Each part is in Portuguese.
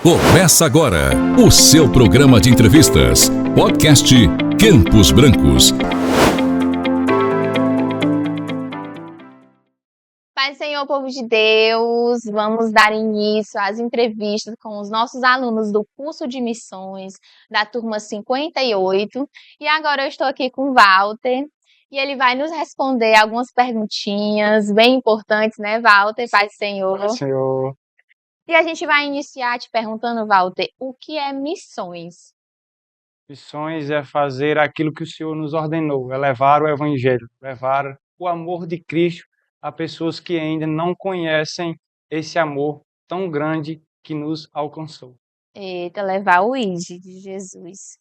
Começa agora o seu programa de entrevistas, podcast Campos Brancos. Pai, Senhor, povo de Deus, vamos dar início às entrevistas com os nossos alunos do curso de missões da turma 58. E agora eu estou aqui com o Walter e ele vai nos responder algumas perguntinhas bem importantes, né, Walter? Pai, Senhor. Pai, Senhor. E a gente vai iniciar te perguntando, Walter, o que é missões? Missões é fazer aquilo que o Senhor nos ordenou, é levar o Evangelho, levar o amor de Cristo a pessoas que ainda não conhecem esse amor tão grande que nos alcançou. Eita, levar o ID de Jesus.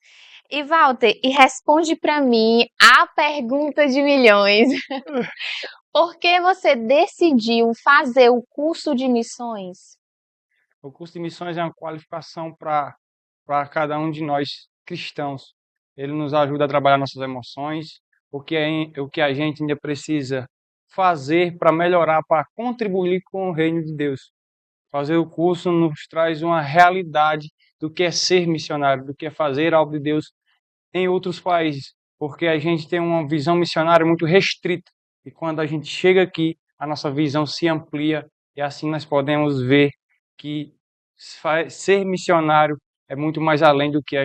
E Walter, e responde para mim a pergunta de milhões. Por que você decidiu fazer o curso de missões? O curso de missões é uma qualificação para cada um de nós cristãos. Ele nos ajuda a trabalhar nossas emoções, o que a gente ainda precisa fazer para melhorar, para contribuir com o reino de Deus. Fazer o curso nos traz uma realidade do que é ser missionário, do que é fazer a obra de Deus em outros países, porque a gente tem uma visão missionária muito restrita. E quando a gente chega aqui, a nossa visão se amplia e assim nós podemos ver que ser missionário é muito mais além do que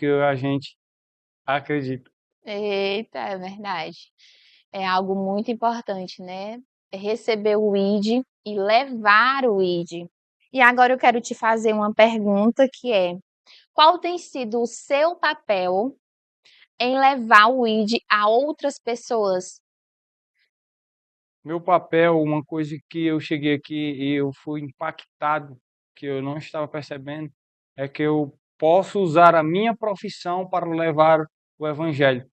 a gente acredita. Eita, é verdade. É algo muito importante, né? É receber o ID e levar o ID. E agora eu quero te fazer uma pergunta que é: qual tem sido o seu papel em levar o ID a outras pessoas? Meu papel, uma coisa que eu cheguei aqui e eu fui impactado, que eu não estava percebendo, é que eu posso usar a minha profissão para levar o evangelho.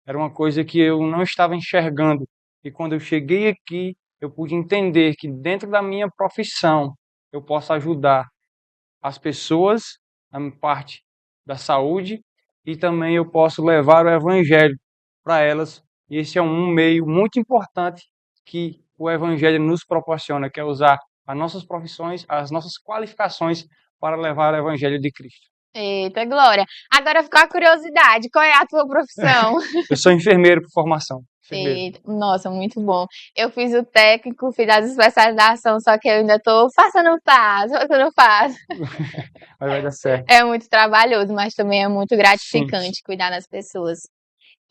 Era uma coisa que eu não estava enxergando. E quando eu cheguei aqui, eu pude entender que dentro da minha profissão eu posso ajudar as pessoas na parte da saúde e também eu posso levar o evangelho para elas. E esse é um meio muito importante que o evangelho nos proporciona, que é usar as nossas profissões, as nossas qualificações para levar o evangelho de Cristo. Eita, Glória. Agora ficou a curiosidade, qual é a tua profissão? Eu sou enfermeiro por formação. Enfermeiro. Eita, nossa, muito bom. Eu fiz o técnico, fiz as especializações, só que eu ainda tô faço, não faço, faço, não faço. Mas vai dar certo. É muito trabalhoso, mas também é muito Sim. gratificante cuidar das pessoas.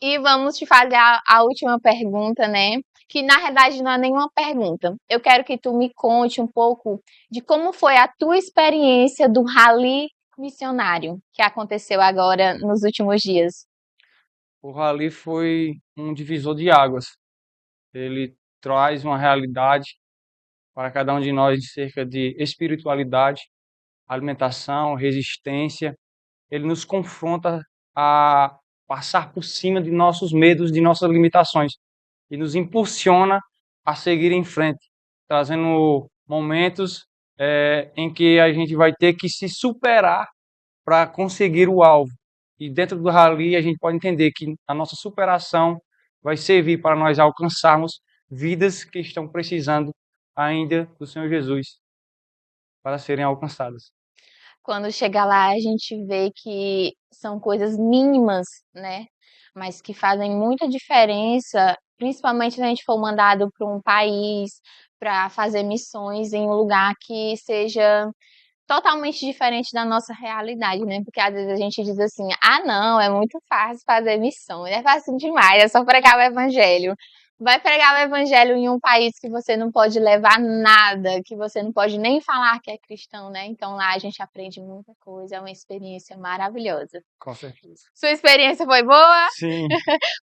E vamos te fazer a última pergunta, né? Que na verdade não é nenhuma pergunta. Eu quero que tu me conte um pouco de como foi a tua experiência do Rally Missionário, que aconteceu agora nos últimos dias. O rally foi um divisor de águas. Ele traz uma realidade para cada um de nós cerca de espiritualidade, alimentação, resistência. Ele nos confronta a passar por cima de nossos medos, de nossas limitações e nos impulsiona a seguir em frente, trazendo momentos em que a gente vai ter que se superar para conseguir o alvo. E dentro do rally a gente pode entender que a nossa superação vai servir para nós alcançarmos vidas que estão precisando ainda do Senhor Jesus para serem alcançadas. Quando chega lá, a gente vê que são coisas mínimas, né? Mas que fazem muita diferença, principalmente se a gente for mandado para um país para fazer missões em um lugar que seja totalmente diferente da nossa realidade, né? Porque às vezes a gente diz assim: ah, não, é muito fácil fazer missão, é fácil demais, é só pregar o evangelho. Vai pregar o evangelho em um país que você não pode levar nada, que você não pode nem falar que é cristão, né? Então lá a gente aprende muita coisa, é uma experiência maravilhosa. Com certeza. Sua experiência foi boa? Sim.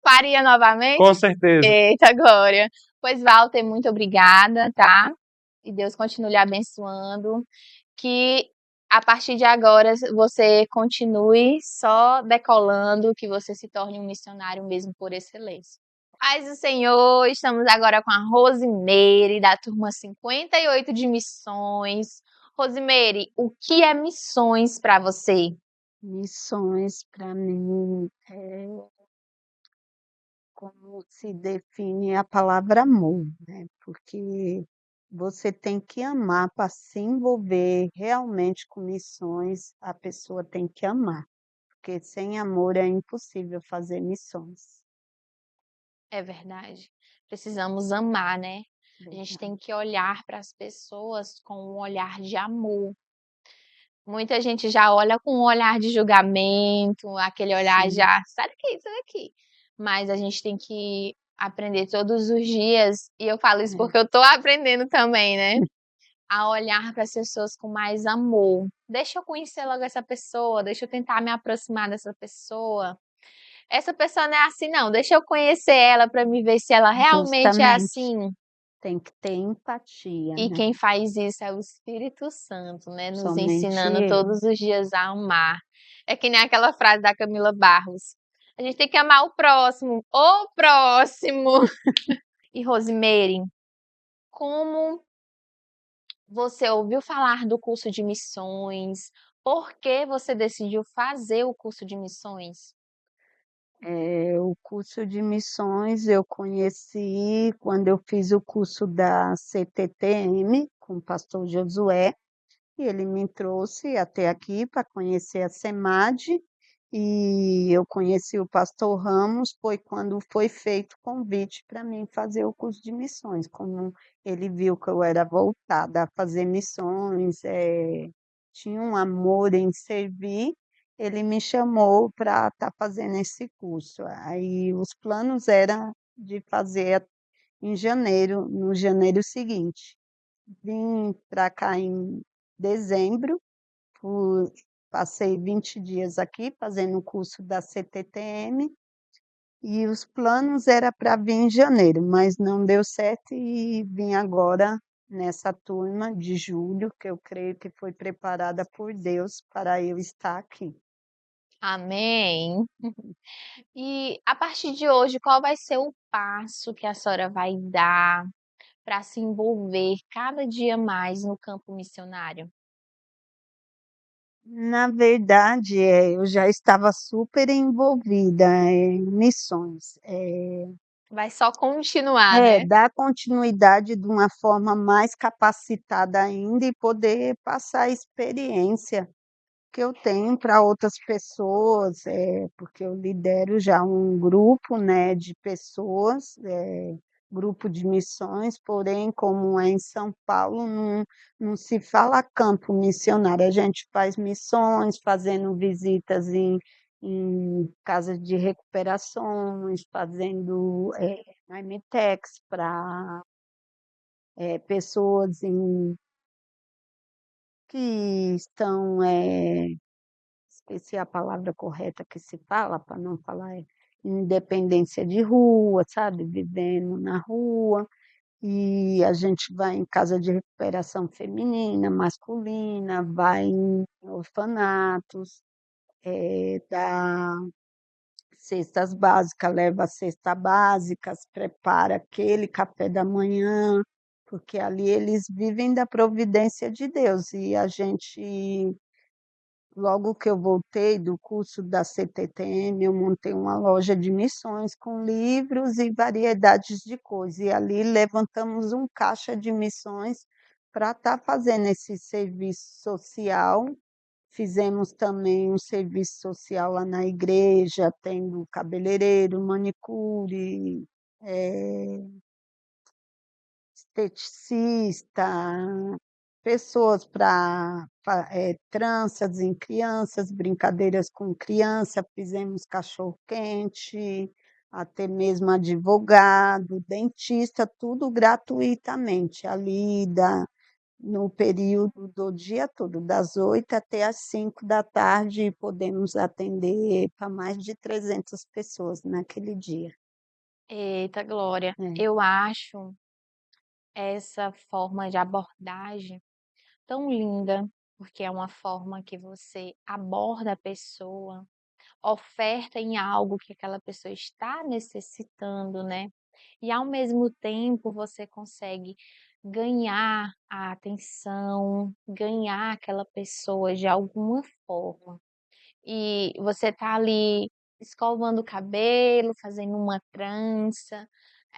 Faria novamente? Com certeza. Eita, Glória. Pois, Walter, muito obrigada, tá? E Deus continue lhe abençoando. Que a partir de agora você continue só decolando, que você se torne um missionário mesmo por excelência. Paz do Senhor, estamos agora com a Rosimeire, da turma 58 de missões. Rosimeire, o que é missões para você? Missões, para mim, é como se define a palavra amor, né? Porque você tem que amar para se envolver realmente com missões, a pessoa tem que amar, porque sem amor é impossível fazer missões. É verdade. Precisamos amar, né? A gente tem Verdade. que olhar para as pessoas com um olhar de amor. Muita gente já olha com um olhar de julgamento, aquele olhar Sim, já, sai daqui. Mas a gente tem que aprender todos os dias, e eu falo isso é. porque eu tô aprendendo também, né? A olhar para as pessoas com mais amor. Deixa eu conhecer logo essa pessoa, deixa eu tentar me aproximar dessa pessoa. Essa pessoa não é assim, não. Deixa eu conhecer ela para me ver se ela realmente é Justamente, assim. tem que ter empatia, E né, quem faz isso é o Espírito Santo, né, nos somente ensinando ele. todos os dias a amar. É que nem aquela frase da Camila Barros: "A gente tem que amar o próximo". E Rosemary, como você ouviu falar do curso de missões? Por que você decidiu fazer o curso de missões? O curso de missões eu conheci quando eu fiz o curso da CTTM com o pastor Josué, e ele me trouxe até aqui para conhecer a SEMAD, e eu conheci o pastor Ramos, foi quando foi feito o convite para mim fazer o curso de missões, como ele viu que eu era voltada a fazer missões, tinha um amor em servir, ele me chamou para estar fazendo esse curso. Aí os planos eram de fazer em janeiro, no janeiro seguinte. Vim para cá em dezembro, fu passei 20 dias aqui fazendo o curso da CTTM, e os planos era para vir em janeiro, mas não deu certo e vim agora nessa turma de julho, que eu creio que foi preparada por Deus para eu estar aqui. Amém. E a partir de hoje, qual vai ser o passo que a senhora vai dar para se envolver cada dia mais no campo missionário? Na verdade, eu já estava super envolvida em missões. Vai só continuar, né? Dar continuidade de uma forma mais capacitada ainda e poder passar a experiência que eu tenho para outras pessoas, porque eu lidero já um grupo, né, de pessoas, grupo de missões, porém, como é em São Paulo, não se fala campo missionário, a gente faz missões, fazendo visitas em casas de recuperações, fazendo marmitex para pessoas que estão esqueci a palavra correta que se fala, para não falar independência de rua, sabe, vivendo na rua, e a gente vai em casa de recuperação feminina, masculina, vai em orfanatos, dá cestas básicas, leva a cesta básica, prepara aquele café da manhã, porque ali eles vivem da providência de Deus, e a gente. Logo que eu voltei do curso da CTTM, eu montei uma loja de missões com livros e variedades de coisas. E ali levantamos um caixa de missões para estar fazendo esse serviço social. Fizemos também um serviço social lá na igreja, tendo cabeleireiro, manicure, eh, esteticista, pessoas para tranças em crianças, brincadeiras com criança, fizemos cachorro-quente, até mesmo advogado, dentista, tudo gratuitamente, ali no período do dia todo, das 8 até às 5 da tarde, podemos atender para mais de 300 pessoas naquele dia. Eita glória! É. Eu acho essa forma de abordagem tão linda, porque é uma forma que você aborda a pessoa, oferta em algo que aquela pessoa está necessitando, né? E ao mesmo tempo você consegue ganhar a atenção, ganhar aquela pessoa de alguma forma. E você tá ali escovando o cabelo, fazendo uma trança,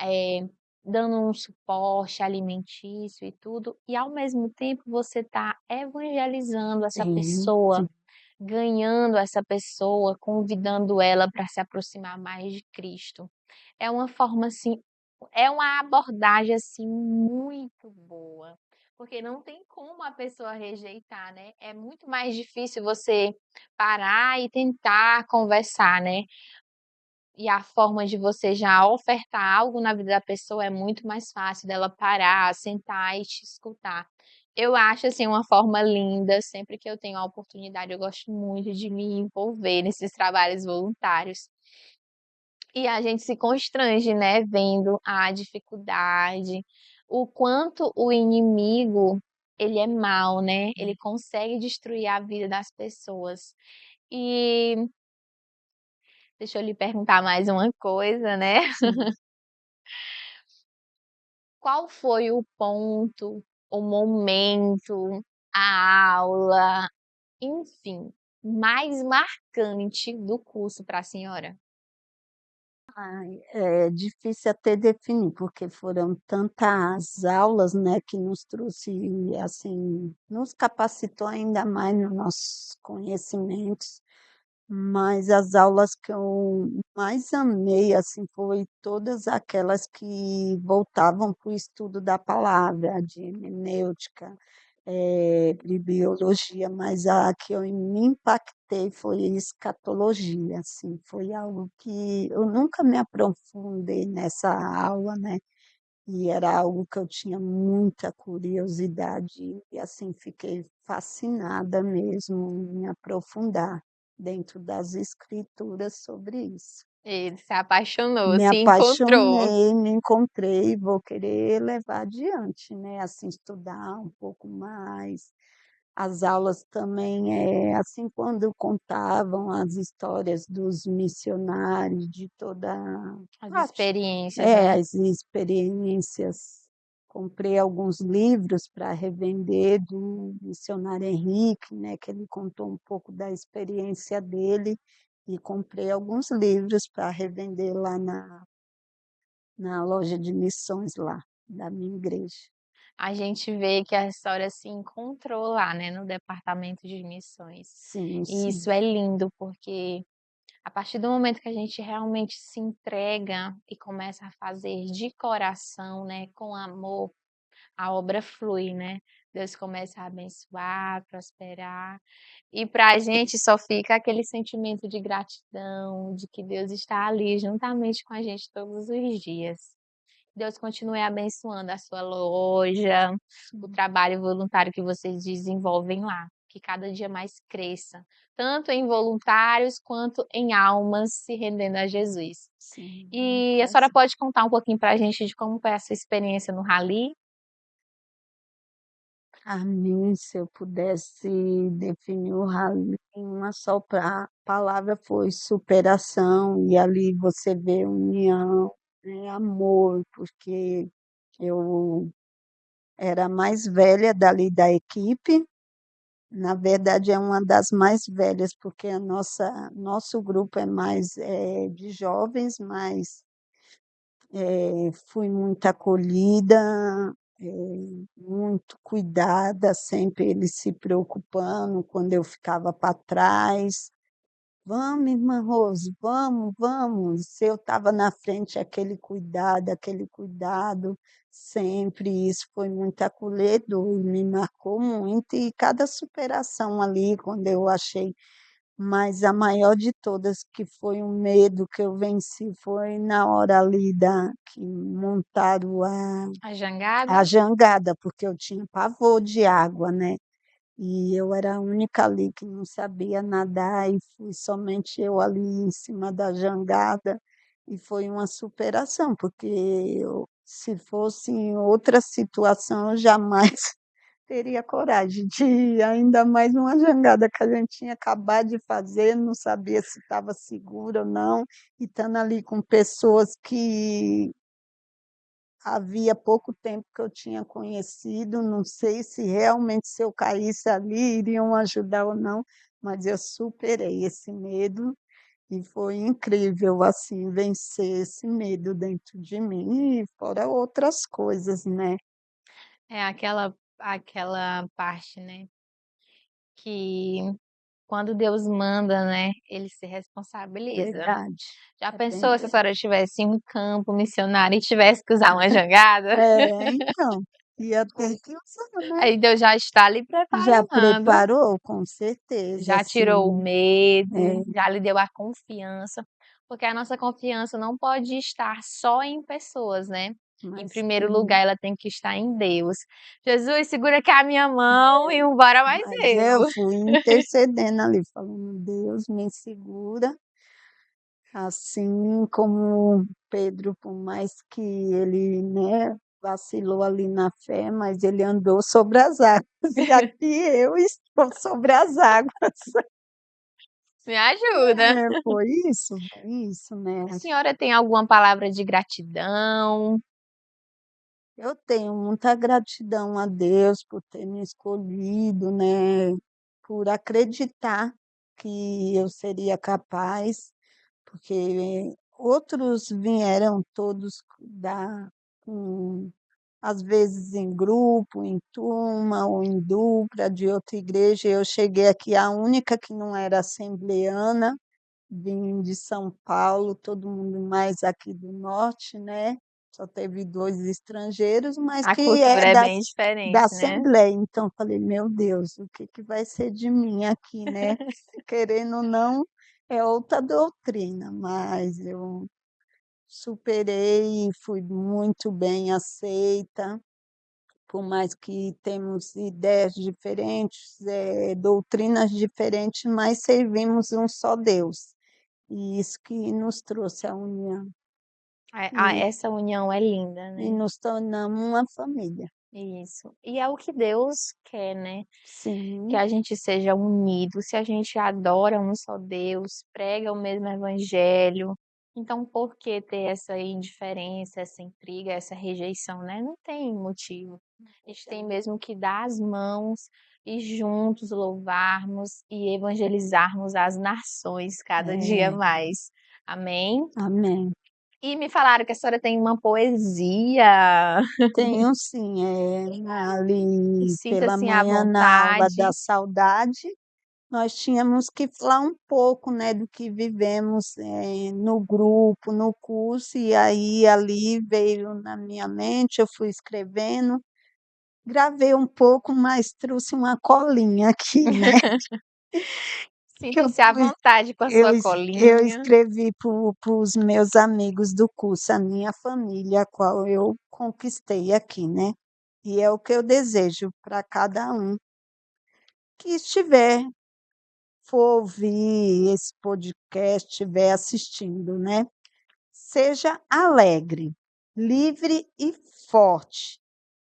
eh, dando um suporte alimentício e tudo, e ao mesmo tempo você está evangelizando essa Sim, pessoa, sim. ganhando essa pessoa, convidando ela para se aproximar mais de Cristo. É uma forma assim, é uma abordagem assim muito boa, porque não tem como a pessoa rejeitar, né? É muito mais difícil você parar e tentar conversar, né? E a forma de você já ofertar algo na vida da pessoa é muito mais fácil dela parar, sentar e te escutar. Eu acho assim uma forma linda, sempre que eu tenho a oportunidade, eu gosto muito de me envolver nesses trabalhos voluntários. E a gente se constrange, né, vendo a dificuldade, o quanto o inimigo, ele é mau, né? Ele consegue destruir a vida das pessoas. E deixa eu lhe perguntar mais uma coisa, né? Sim. Qual foi o ponto, o momento, a aula, enfim, mais marcante do curso para a senhora? Ai, é difícil até definir, porque foram tantas aulas, né, que nos trouxe, assim, nos capacitou ainda mais nos nossos conhecimentos. Mas as aulas que eu mais amei, assim, foi todas aquelas que voltavam para o estudo da palavra, de hermenêutica, de biologia, mas a que eu me impactei foi escatologia, assim, foi algo que eu nunca me aprofundei nessa aula, né? E era algo que eu tinha muita curiosidade e, assim, fiquei fascinada mesmo em me aprofundar dentro das escrituras sobre isso. Ele se apaixonou, Me se encontrou. apaixonei, me encontrei, vou querer levar adiante, né, assim, estudar um pouco mais. As aulas também, assim, quando contavam as histórias dos missionários, de toda As a experiências, né? as experiências. Comprei alguns livros para revender do missionário Henrique, né, que ele contou um pouco da experiência dele, e comprei alguns livros para revender lá na loja de missões lá, da minha igreja. A gente vê que a história se encontrou lá, né, no departamento de missões. Sim, E sim, isso é lindo, porque a partir do momento que a gente realmente se entrega e começa a fazer de coração, né, com amor, a obra flui, né? Deus começa a abençoar, prosperar. E para a gente só fica aquele sentimento de gratidão, de que Deus está ali juntamente com a gente todos os dias. Deus continue abençoando a sua loja, o sim, trabalho voluntário que vocês desenvolvem lá, que cada dia mais cresça, tanto em voluntários quanto em almas se rendendo a Jesus. sim, E a senhora prazer. pode contar um pouquinho para a gente de como foi a sua experiência no Rally? Para mim, se eu pudesse definir o rally em uma só palavra, foi superação, e ali você vê união, né, amor, porque eu era a mais velha dali da equipe, na verdade é uma das mais velhas, porque nosso grupo é mais de jovens, mas fui muito acolhida, muito cuidada, sempre ele se preocupando quando eu ficava para trás. Vamos, irmã Rose, vamos, vamos. Se eu estava na frente, aquele cuidado, sempre isso foi muito acolhedor, me marcou muito. E cada superação ali, quando eu achei, mas a maior de todas, que foi um medo que eu venci, foi na hora ali que montaram A a jangada? jangada, porque eu tinha pavor de água, né? E eu era a única ali que não sabia nadar, e fui somente eu ali em cima da jangada, e foi uma superação, porque se fosse em outra situação, eu jamais teria coragem de ir, ainda mais numa jangada que a gente tinha acabado de fazer, não sabia se estava segura ou não, e estando ali com pessoas que havia pouco tempo que eu tinha conhecido, não sei se realmente, se eu caísse ali, iriam ajudar ou não, mas eu superei esse medo E foi incrível, assim, vencer esse medo dentro de mim e fora outras coisas, né. É aquela parte, né, que quando Deus manda, né, ele se responsabiliza. Verdade, Já é bem pensou se a senhora estivesse em um campo missionário e tivesse que usar uma jangada? então, ia ter que usar, né. Aí Deus já está lhe Já preparando, preparou? Com certeza, já tirou o sim. medo, É, já lhe deu a confiança, porque a nossa confiança não pode estar só em pessoas, né. Em mas primeiro sim. lugar, ela tem que estar em Deus. "Jesus, segura aqui a minha mão e embora mais Mas eu eu". fui intercedendo ali, falando: "Deus, me segura", assim como Pedro, por mais que ele, né, vacilou ali na fé, mas ele andou sobre as águas, e aqui eu estou sobre as águas. Me ajuda. Foi isso, né. A senhora tem alguma palavra de gratidão? Eu tenho muita gratidão a Deus por ter me escolhido, né, por acreditar que eu seria capaz, porque outros vieram todos da com às vezes em grupo, em turma ou em dupla de outra igreja, eu cheguei aqui a única que não era assembleana, vim de São Paulo, todo mundo mais aqui do norte, né, só teve 2 estrangeiros, mas A que cultura é é da bem da diferente, né. Assembleia, então falei: "Meu Deus, o que que vai ser de mim aqui, né?" Querendo ou não, é outra doutrina, mas eu superei e fui muito bem aceita, por mais que temos ideias diferentes, doutrinas diferentes, mas servimos um só Deus, e isso que nos trouxe a união, e Essa união é linda, e né. nos tornamos uma família. Isso. E é o que Deus quer, né, que Sim, a gente seja unido. Se a gente adora um só Deus, prega o mesmo evangelho, então por que ter essa indiferença, essa intriga, essa rejeição, né, não tem motivo. A gente tem mesmo que dar as mãos e juntos louvarmos e evangelizarmos as nações cada dia é, mais. Amém? amém. E me falaram que a senhora tem uma poesia. Tenho sim, ali pela Sinta-se à manhã na aula da vontade. saudade, nós tínhamos que falar um pouco, né, do que vivemos, no grupo, no curso, e aí ali veio na minha mente, eu fui escrevendo, gravei um pouco, mas trouxe uma colinha aqui, né, que eu Sinta-se à pus vontade com a sua eu colinha. escrevi para os meus amigos do curso, a minha família, a qual eu conquistei aqui, né. E é o que eu desejo para cada um que estiver for ouvir esse podcast, estiver assistindo, né. Seja alegre, livre e forte.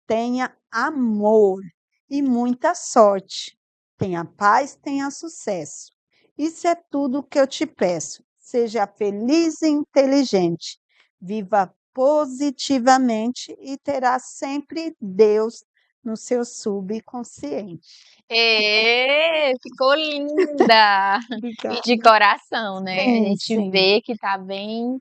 Tenha amor e muita sorte. Tenha paz, tenha sucesso. Isso é tudo o que eu te peço. Seja feliz e inteligente. Viva positivamente e terá sempre Deus no seu subconsciente. Ficou linda! E de Obrigada. coração, né, a Sim, gente sim. vê que tá bem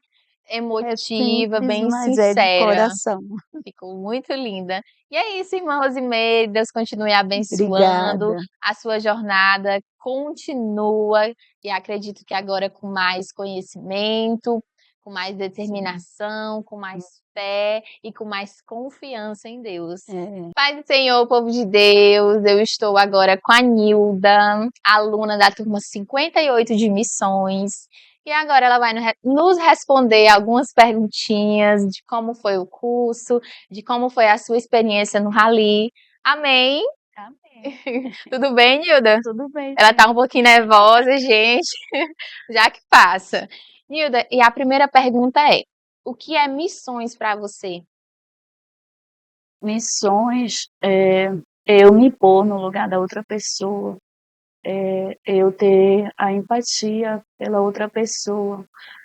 É emotiva, simples, bem mas é de sincera. coração. Ficou muito linda. E é isso, irmã Rosimeire, Deus continue abençoando, Obrigada. a sua jornada continua, e acredito que agora com mais conhecimento, com mais Sim. determinação, com mais fé e com mais confiança em Deus. É. Pai do Senhor, povo de Deus, eu estou agora com a Nilda, aluna da turma 58 de missões. E agora ela vai nos responder algumas perguntinhas de como foi o curso, de como foi a sua experiência no Rally. Amém? Amém. Tudo bem, Nilda? Tudo bem, Ela tá sim. um pouquinho nervosa, gente, já que passa. Nilda, e a primeira pergunta é: o que é missões para você? Missões é eu me pôr no lugar da outra pessoa, eu ter a empatia pela outra pessoa,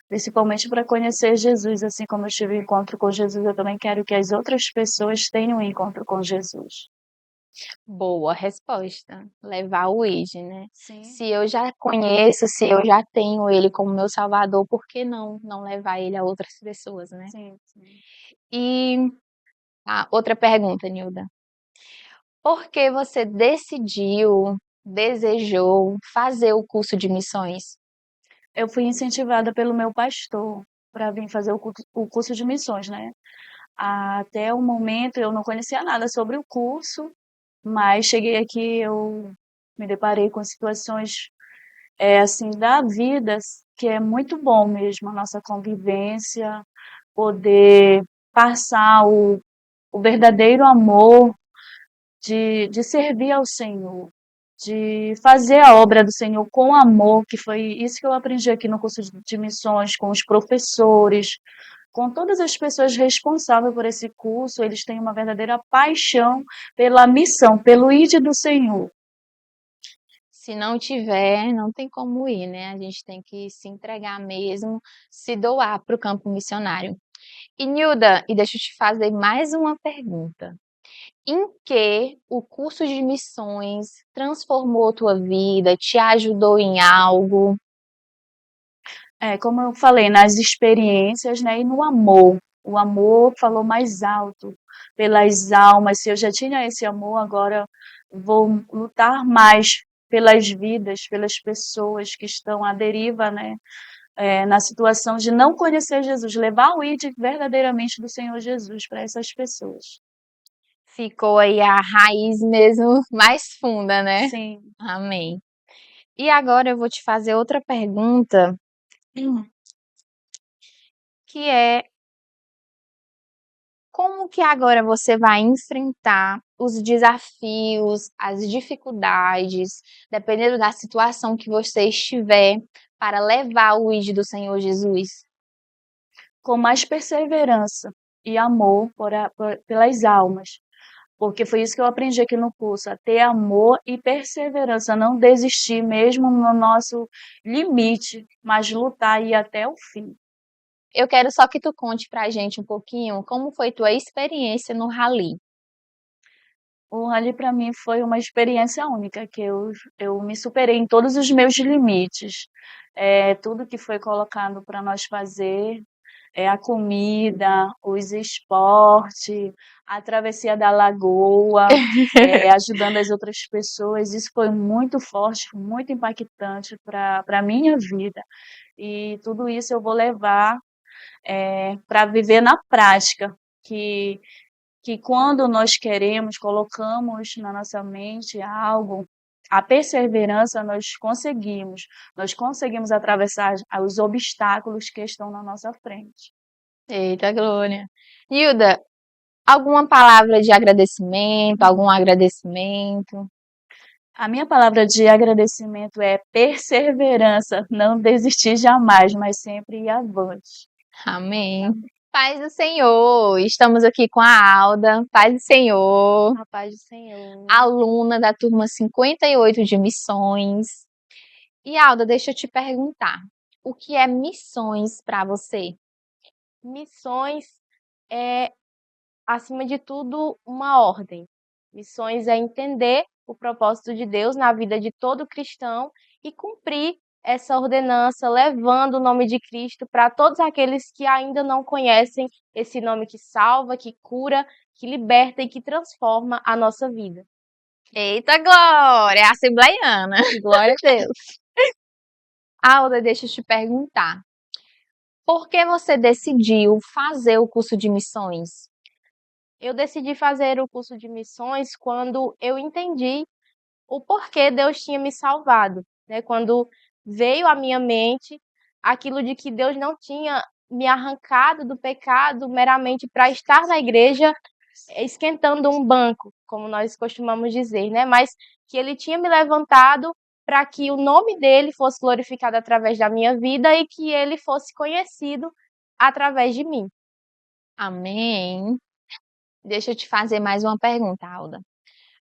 principalmente para conhecer Jesus, assim como eu tive um encontro com Jesus, eu também quero que as outras pessoas tenham um encontro com Jesus. Boa resposta. Levar o ID, né? Sim, Se eu já conheço, se eu já tenho ele como meu salvador, por que não levar ele a outras pessoas, né? sim, sim. E outra pergunta, Nilda. Por que você desejou fazer o curso de missões? Eu fui incentivada pelo meu pastor para vir fazer o curso de missões, né? Até o momento eu não conhecia nada sobre o curso, mas cheguei aqui, eu me deparei com situações assim da vida que é muito bom mesmo a nossa convivência, poder passar o verdadeiro amor de servir ao Senhor, de fazer a obra do Senhor com amor, que foi isso que eu aprendi aqui no curso de missões, com os professores, com todas as pessoas responsáveis por esse curso, eles têm uma verdadeira paixão pela missão, pelo ID do Senhor. Se não tiver, não tem como ir, né? A gente tem que se entregar mesmo, se doar para o campo missionário. E Nilda, e deixa eu te fazer mais uma pergunta. Em que o curso de missões transformou tua vida, te ajudou em algo? Como eu falei, nas experiências, né, e no amor. O amor falou mais alto pelas almas. Se eu já tinha esse amor, agora vou lutar mais pelas vidas, pelas pessoas que estão à deriva, né, na situação de não conhecer Jesus, levar o ID verdadeiramente do Senhor Jesus para essas pessoas. Ficou aí a raiz mesmo mais funda, né? Sim. Amém. E agora eu vou te fazer outra pergunta, que é como que agora você vai enfrentar os desafios, as dificuldades, dependendo da situação que você estiver, para levar o ID do Senhor Jesus? Com mais perseverança e amor pelas almas. Porque foi isso que eu aprendi aqui no curso, a ter amor e perseverança, não desistir mesmo no nosso limite, mas lutar e ir até o fim. Eu quero só que tu conte pra gente um pouquinho como foi tua experiência no rally. O rally para mim foi uma experiência única, que eu me superei em todos os meus limites. Tudo que foi colocado para nós fazer, a comida, os esportes, a travessia da lagoa, ajudando as outras pessoas, isso foi muito forte, muito impactante para a minha vida. E tudo isso eu vou levar para viver na prática, que quando nós queremos, colocamos na nossa mente algo, a perseverança nós conseguimos atravessar os obstáculos que estão na nossa frente. Eita, Glória. Hilda, alguma palavra de agradecimento, algum agradecimento? A minha palavra de agradecimento é perseverança, não desistir jamais, mas sempre ir avante. Amém. Paz do Senhor, estamos aqui com a Alda, paz do Senhor, A paz do Senhor. aluna da turma 58 de missões. E Alda, deixa eu te perguntar, o que é missões para você? Missões é, acima de tudo, uma ordem. Missões é entender o propósito de Deus na vida de todo cristão e cumprir essa ordenança, levando o nome de Cristo para todos aqueles que ainda não conhecem esse nome que salva, que cura, que liberta e que transforma a nossa vida. Eita, Glória, é assembleiana. Glória a Deus. Alda, deixa eu te perguntar, por que você decidiu fazer o curso de missões? Eu decidi fazer o curso de missões quando eu entendi o porquê Deus tinha me salvado, né? Quando veio à minha mente aquilo de que Deus não tinha me arrancado do pecado meramente para estar na igreja esquentando um banco, como nós costumamos dizer, né? Mas que ele tinha me levantado para que o nome dele fosse glorificado através da minha vida e que ele fosse conhecido através de mim. Amém. Deixa eu te fazer mais uma pergunta, Alda.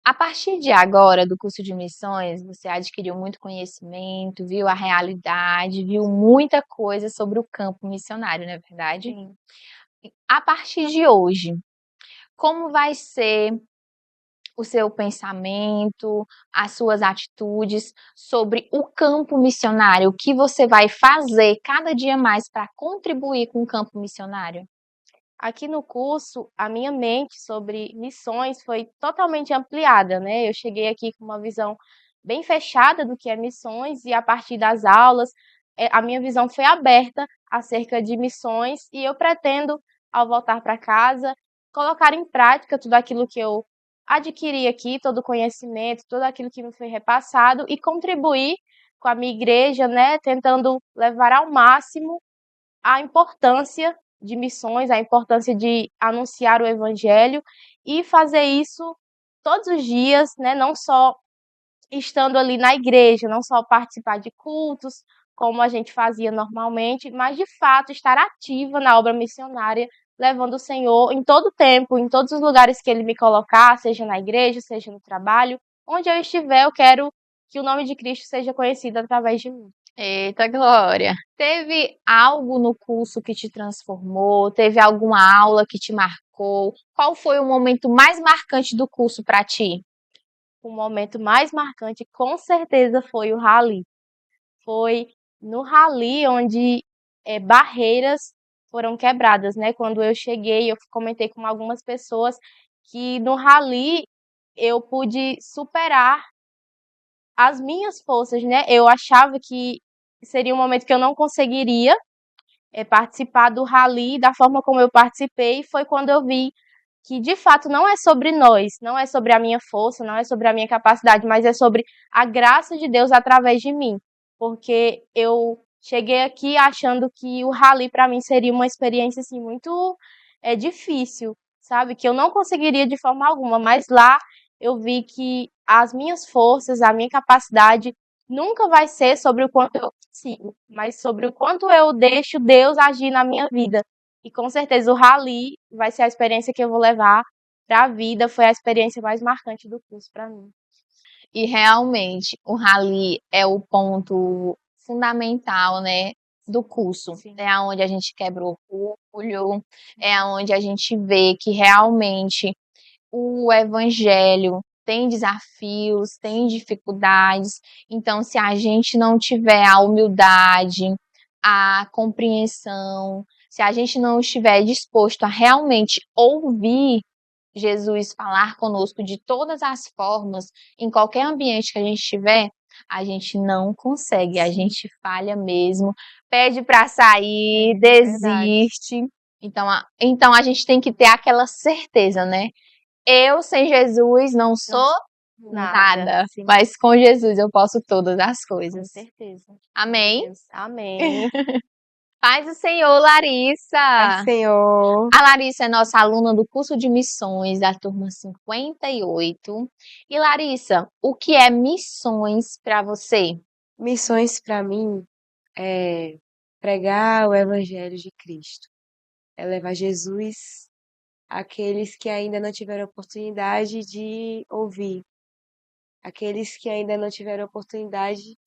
A partir de agora, do curso de missões, você adquiriu muito conhecimento, viu a realidade, viu muita coisa sobre o campo missionário, não é verdade? Sim. A partir de hoje, como vai ser o seu pensamento, as suas atitudes sobre o campo missionário? O que você vai fazer cada dia mais para contribuir com o campo missionário? Aqui no curso, a minha mente sobre missões foi totalmente ampliada, né? Eu cheguei aqui com uma visão bem fechada do que é missões, e a partir das aulas, a minha visão foi aberta acerca de missões, e eu pretendo, ao voltar para casa, colocar em prática tudo aquilo que eu adquiri aqui, todo o conhecimento, tudo aquilo que me foi repassado, e contribuir com a minha igreja, né? Tentando levar ao máximo a importância de missões, a importância de anunciar o evangelho e fazer isso todos os dias, né? Não só estando ali na igreja, não só participar de cultos, como a gente fazia normalmente, mas de fato estar ativa na obra missionária, levando o Senhor em todo o tempo, em todos os lugares que Ele me colocar, seja na igreja, seja no trabalho, onde eu estiver, eu quero que o nome de Cristo seja conhecido através de mim. Eita glória! Teve algo no curso que te transformou? Teve alguma aula que te marcou? Qual foi o momento mais marcante do curso para ti? O momento mais marcante, com certeza, foi o rally. Foi no rally onde barreiras foram quebradas, né? Quando eu cheguei, eu comentei com algumas pessoas que no rally eu pude superar as minhas forças, né? Eu achava que seria um momento que eu não conseguiria participar do rally da forma como eu participei, e foi quando eu vi que de fato não é sobre nós, não é sobre a minha força, não é sobre a minha capacidade, mas é sobre a graça de Deus através de mim. Porque eu cheguei aqui achando que o rally para mim seria uma experiência assim muito difícil, sabe? Que eu não conseguiria de forma alguma, mas lá eu vi que as minhas forças, a minha capacidade nunca vai ser sobre o quanto eu consigo, mas sobre o quanto eu deixo Deus agir na minha vida. E com certeza o rally vai ser a experiência que eu vou levar para a vida, foi a experiência mais marcante do curso para mim. E realmente, o rally é o ponto fundamental, né, do curso. Sim. É aonde a gente quebra o orgulho, é aonde a gente vê que realmente o evangelho tem desafios, tem dificuldades. Então, se a gente não tiver a humildade, a compreensão, se a gente não estiver disposto a realmente ouvir Jesus falar conosco de todas as formas, em qualquer ambiente que a gente estiver, a gente não consegue, a gente falha mesmo, pede para sair, desiste. Então a gente tem que ter aquela certeza, né? Eu sem Jesus não sou nada, Sim. mas com Jesus eu posso todas as Com coisas. certeza. Amém? Deus. Amém. Paz do Senhor, Larissa! Senhor. A Larissa é nossa aluna do curso de missões da turma 58. E Larissa, o que é missões para você? Missões para mim é pregar o Evangelho de Cristo, é levar Jesus àqueles que ainda não tiveram oportunidade de ouvir, aqueles que ainda não tiveram oportunidade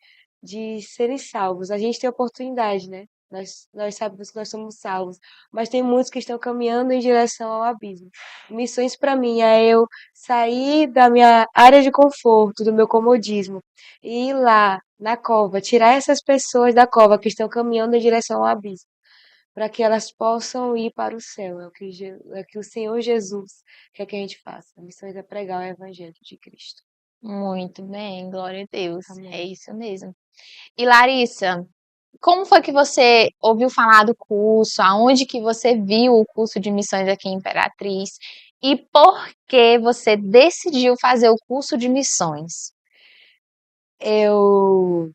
de serem salvos. A gente tem oportunidade, né? Nós sabemos que nós somos salvos, mas tem muitos que estão caminhando em direção ao abismo. Missões para mim é eu sair da minha área de conforto, do meu comodismo, e ir lá na cova, tirar essas pessoas da cova que estão caminhando em direção ao abismo, para que elas possam ir para o céu. É o que o Senhor Jesus quer que a gente faça. Missões é pregar o Evangelho de Cristo. Muito bem, glória a Deus. Amém. É isso mesmo. E Larissa, como foi que você ouviu falar do curso? Aonde que você viu o curso de missões aqui em Imperatriz? E por que você decidiu fazer o curso de missões? Eu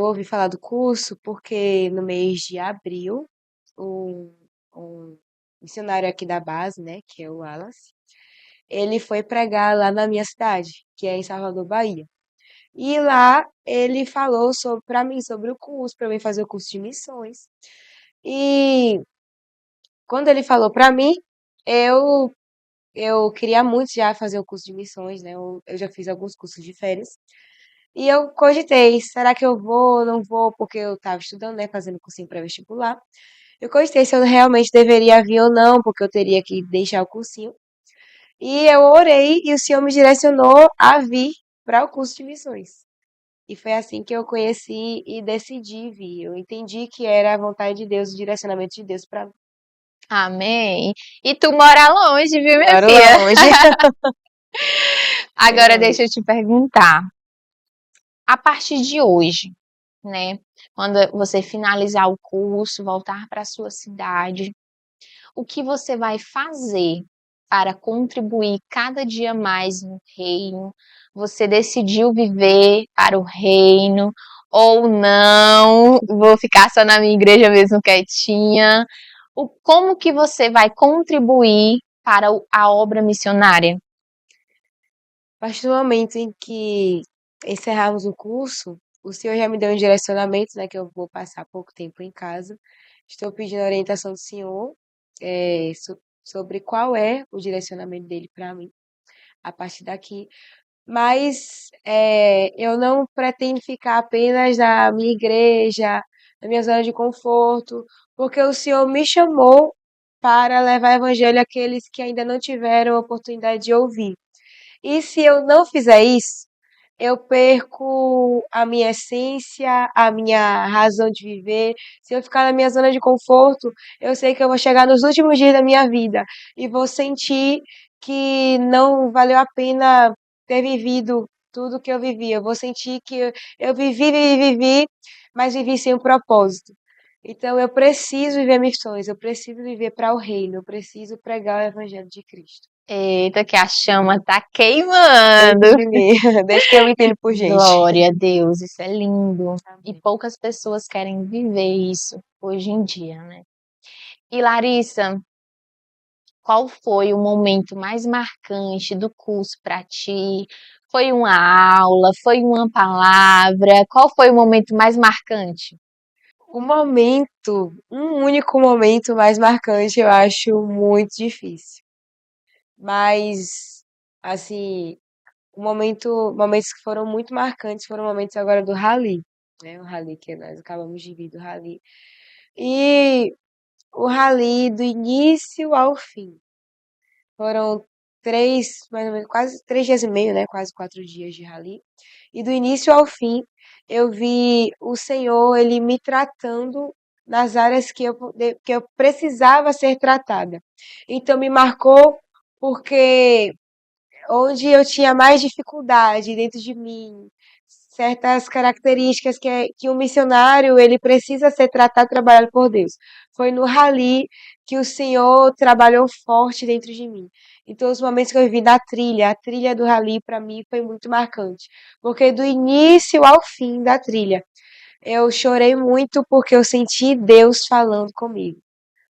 ouvi falar do curso porque no mês de abril, um missionário aqui da base, né, que é o Wallace, ele foi pregar lá na minha cidade, que é em Salvador, Bahia. E lá ele falou para mim sobre o curso, para mim fazer o curso de missões. E quando ele falou para mim, eu eu queria muito já fazer o curso de missões, né? Eu já fiz alguns cursos de férias. E eu cogitei, será que eu vou, não vou, porque eu estava estudando, né, fazendo cursinho pré-vestibular. Eu cogitei se eu realmente deveria vir ou não, porque eu teria que deixar o cursinho. E eu orei e o Senhor me direcionou a vir para o curso de missões. E foi assim que eu conheci e decidi vir. Eu entendi que era a vontade de Deus, o direcionamento de Deus para mim. Amém. E tu mora longe, viu, minha Moro filha? longe. Agora Longe. deixa eu te perguntar. A partir de hoje, né? Quando você finalizar o curso, voltar para a sua cidade, o que você vai fazer para contribuir cada dia mais no reino? Você decidiu viver para o reino ou não? Vou ficar só na minha igreja mesmo quietinha. Como que você vai contribuir para a obra missionária? A partir do momento em que encerrarmos o curso, o Senhor já me deu um direcionamento, né, que eu vou passar pouco tempo em casa. Estou pedindo a orientação do Senhor, sobre qual é o direcionamento dele para mim a partir daqui. Mas eu não pretendo ficar apenas na minha igreja, na minha zona de conforto, porque o Senhor me chamou para levar o evangelho àqueles que ainda não tiveram a oportunidade de ouvir. E se eu não fizer isso, eu perco a minha essência, a minha razão de viver. Se eu ficar na minha zona de conforto, eu sei que eu vou chegar nos últimos dias da minha vida e vou sentir que não valeu a pena ter vivido tudo que eu vivi. Eu vou sentir que eu vivi, mas vivi sem um propósito. Então eu preciso viver missões, eu preciso viver para o reino, eu preciso pregar o evangelho de Cristo. Eita, que a chama tá queimando. Dentro de mim, desde que eu me entendo por gente. Glória a Deus, isso é lindo. E Amém. poucas pessoas querem viver isso hoje em dia, né? E Larissa, qual foi o momento mais marcante do curso para ti? Foi uma aula? Foi uma palavra? Qual foi o momento mais marcante? Um único momento mais marcante, eu acho muito difícil. Mas, assim, momentos que foram muito marcantes foram momentos agora do rally, né? O rally que nós acabamos de vir do rally. E o rally do início ao fim. Foram mais ou menos, quase 3 dias e meio, né? Quase 4 dias de rally. E do início ao fim, eu vi o Senhor, ele me tratando nas áreas que eu precisava ser tratada. Então, me marcou porque onde eu tinha mais dificuldade dentro de mim, certas características que um missionário ele precisa ser tratado, trabalhado por Deus. Foi no rally que o Senhor trabalhou forte dentro de mim. Então, os momentos que eu vivi da trilha, a trilha do rally para mim foi muito marcante, porque do início ao fim da trilha, eu chorei muito porque eu senti Deus falando comigo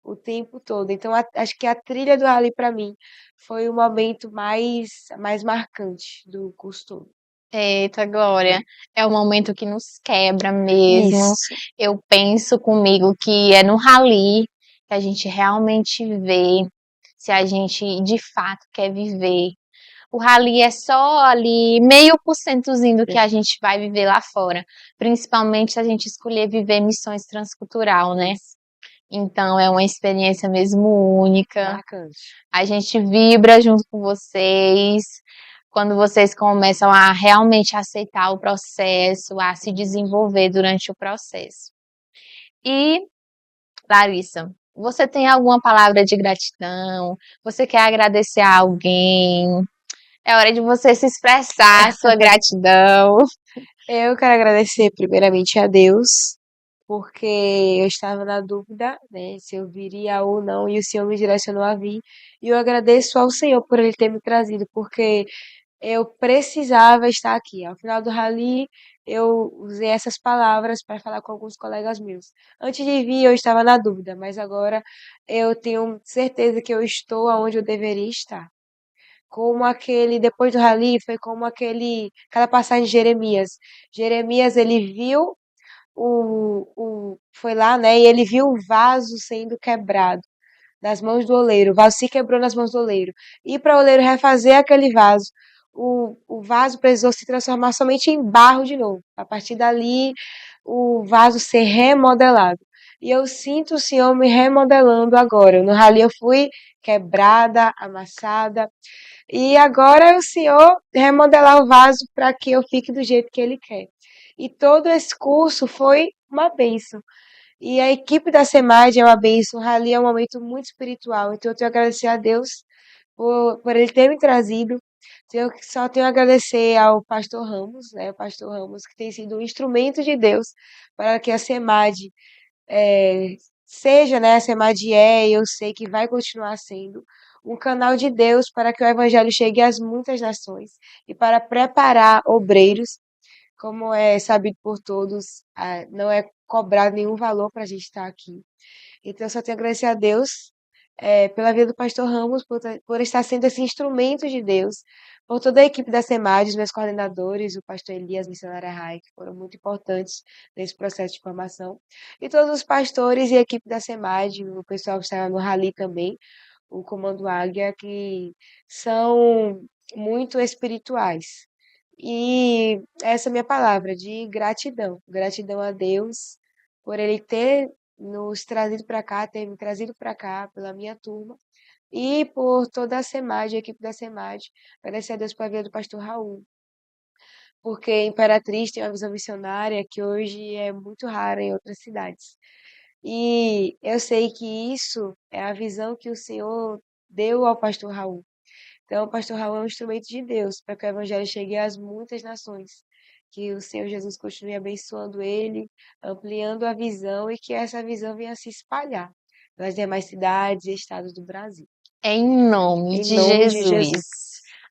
o tempo todo. Então, acho que a trilha do rally para mim foi o momento mais marcante do curso todo. Eita, Glória, é o momento que nos quebra mesmo. Isso. Eu penso comigo que é no rally que a gente realmente vê se a gente de fato quer viver. O rally é só ali meio porcentozinho do que a gente vai viver lá fora, principalmente se a gente escolher viver missões transcultural, né? Então é uma experiência mesmo única. Marcante. A gente vibra junto com vocês. Quando vocês começam a realmente aceitar o processo, a se desenvolver durante o processo. E, Larissa, você tem alguma palavra de gratidão? Você quer agradecer a alguém? É hora de você se expressar a sua gratidão. Eu quero agradecer primeiramente a Deus, porque eu estava na dúvida, né, se eu viria ou não, e o Senhor me direcionou a vir. E eu agradeço ao Senhor por Ele ter me trazido, porque eu precisava estar aqui. Ao final do rally, eu usei essas palavras para falar com alguns colegas meus. Antes de vir, eu estava na dúvida, mas agora eu tenho certeza que eu estou onde eu deveria estar. Depois do rally, foi como aquela passagem de Jeremias. Jeremias, ele viu foi lá, né, e ele viu o vaso sendo quebrado nas mãos do oleiro. O vaso se quebrou nas mãos do oleiro. E para o oleiro refazer aquele vaso, o vaso precisou se transformar somente em barro de novo. A partir dali, o vaso ser remodelado. E eu sinto o Senhor me remodelando agora. No rally eu fui quebrada, amassada. E agora é o Senhor remodelar o vaso para que eu fique do jeito que Ele quer. E todo esse curso foi uma bênção. E a equipe da SEMAD é uma bênção, o Rally é um momento muito espiritual. Então eu tenho que agradecer a Deus por Ele ter me trazido. Só tenho a agradecer ao pastor Ramos, né? O pastor Ramos, que tem sido um instrumento de Deus para que a SEMAD seja, né? A SEMAD e eu sei que vai continuar sendo um canal de Deus para que o Evangelho chegue às muitas nações e para preparar obreiros, como é sabido por todos, não é cobrado nenhum valor para a gente estar aqui. Então, eu só tenho a agradecer a Deus pela vida do pastor Ramos, por estar sendo esse instrumento de Deus, por toda a equipe da SEMAD, os meus coordenadores, o pastor Elias, missionária Rai, que foram muito importantes nesse processo de formação, e todos os pastores e a equipe da SEMAD, o pessoal que está no Rally também, o Comando Águia, que são muito espirituais. E essa é a minha palavra de gratidão. Gratidão a Deus por Ele ter nos trazido para cá, ter me trazido para cá pela minha turma e por toda a SEMAD, a equipe da SEMAD. Agradecer a Deus pela vida do pastor Raul, porque Imperatriz tem uma visão missionária que hoje é muito rara em outras cidades. E eu sei que isso é a visão que o Senhor deu ao pastor Raul. Então, o pastor Raul é um instrumento de Deus para que o evangelho chegue às muitas nações. Que o Senhor Jesus continue abençoando ele, ampliando a visão e que essa visão venha se espalhar nas demais cidades e estados do Brasil. Em nome Em de nome de Jesus. Jesus.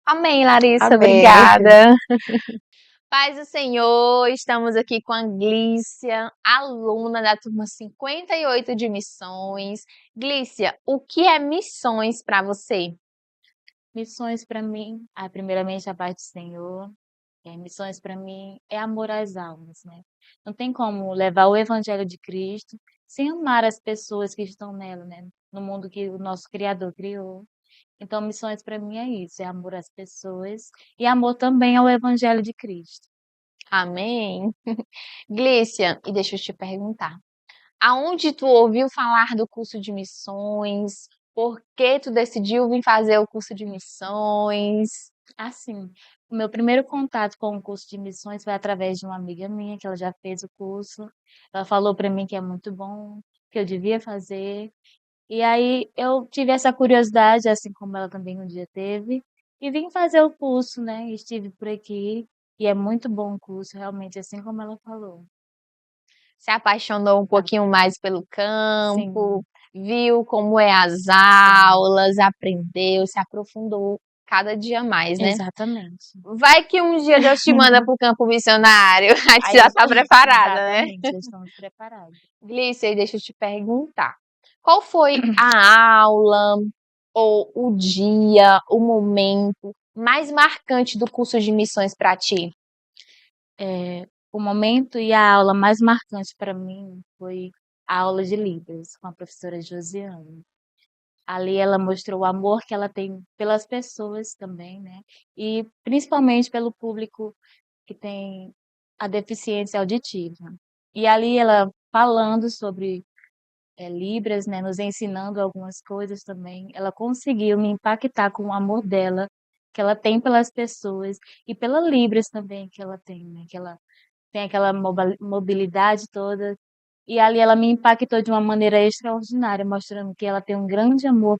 Amém, Larissa. Amém. Obrigada. Paz do Senhor, estamos aqui com a Glícia, aluna da turma 58 de missões. Glícia, o que é missões para você? Missões para mim, primeiramente a paz do Senhor. Missões para mim é amor às almas, né? Não tem como levar o Evangelho de Cristo sem amar as pessoas que estão nela, né? No mundo que o nosso Criador criou. Então, missões para mim é isso, é amor às pessoas e amor também ao Evangelho de Cristo. Amém. Glícia, e deixa eu te perguntar. Aonde tu ouviu falar do curso de missões? Por que tu decidiu vir fazer o curso de missões? Assim, o meu primeiro contato com o curso de missões foi através de uma amiga minha, que ela já fez o curso. Ela falou para mim que é muito bom, que eu devia fazer. E aí eu tive essa curiosidade, assim como ela também um dia teve, e vim fazer o curso, né? Estive por aqui e é muito bom o curso, realmente, assim como ela falou. Se apaixonou um pouquinho mais pelo Sim, campo, viu como é as aulas, aprendeu, se aprofundou cada dia mais, né? exatamente. Vai que um dia Deus te manda para o campo missionário, aí tu Aí já tá preparada, né? exatamente, já estamos preparados. Glícia, deixa eu te perguntar. Qual foi a aula ou o dia, o momento mais marcante do curso de missões para ti? O momento e a aula mais marcante para mim foi a aula de Libras com a professora Josiane. Ali ela mostrou o amor que ela tem pelas pessoas também, né? E principalmente pelo público que tem a deficiência auditiva. E ali ela falando sobre Libras, né? Nos ensinando algumas coisas também. Ela conseguiu me impactar com o amor dela, que ela tem pelas pessoas, e pela Libras também que ela tem, né? Que ela tem aquela mobilidade toda. E ali ela me impactou de uma maneira extraordinária, mostrando que ela tem um grande amor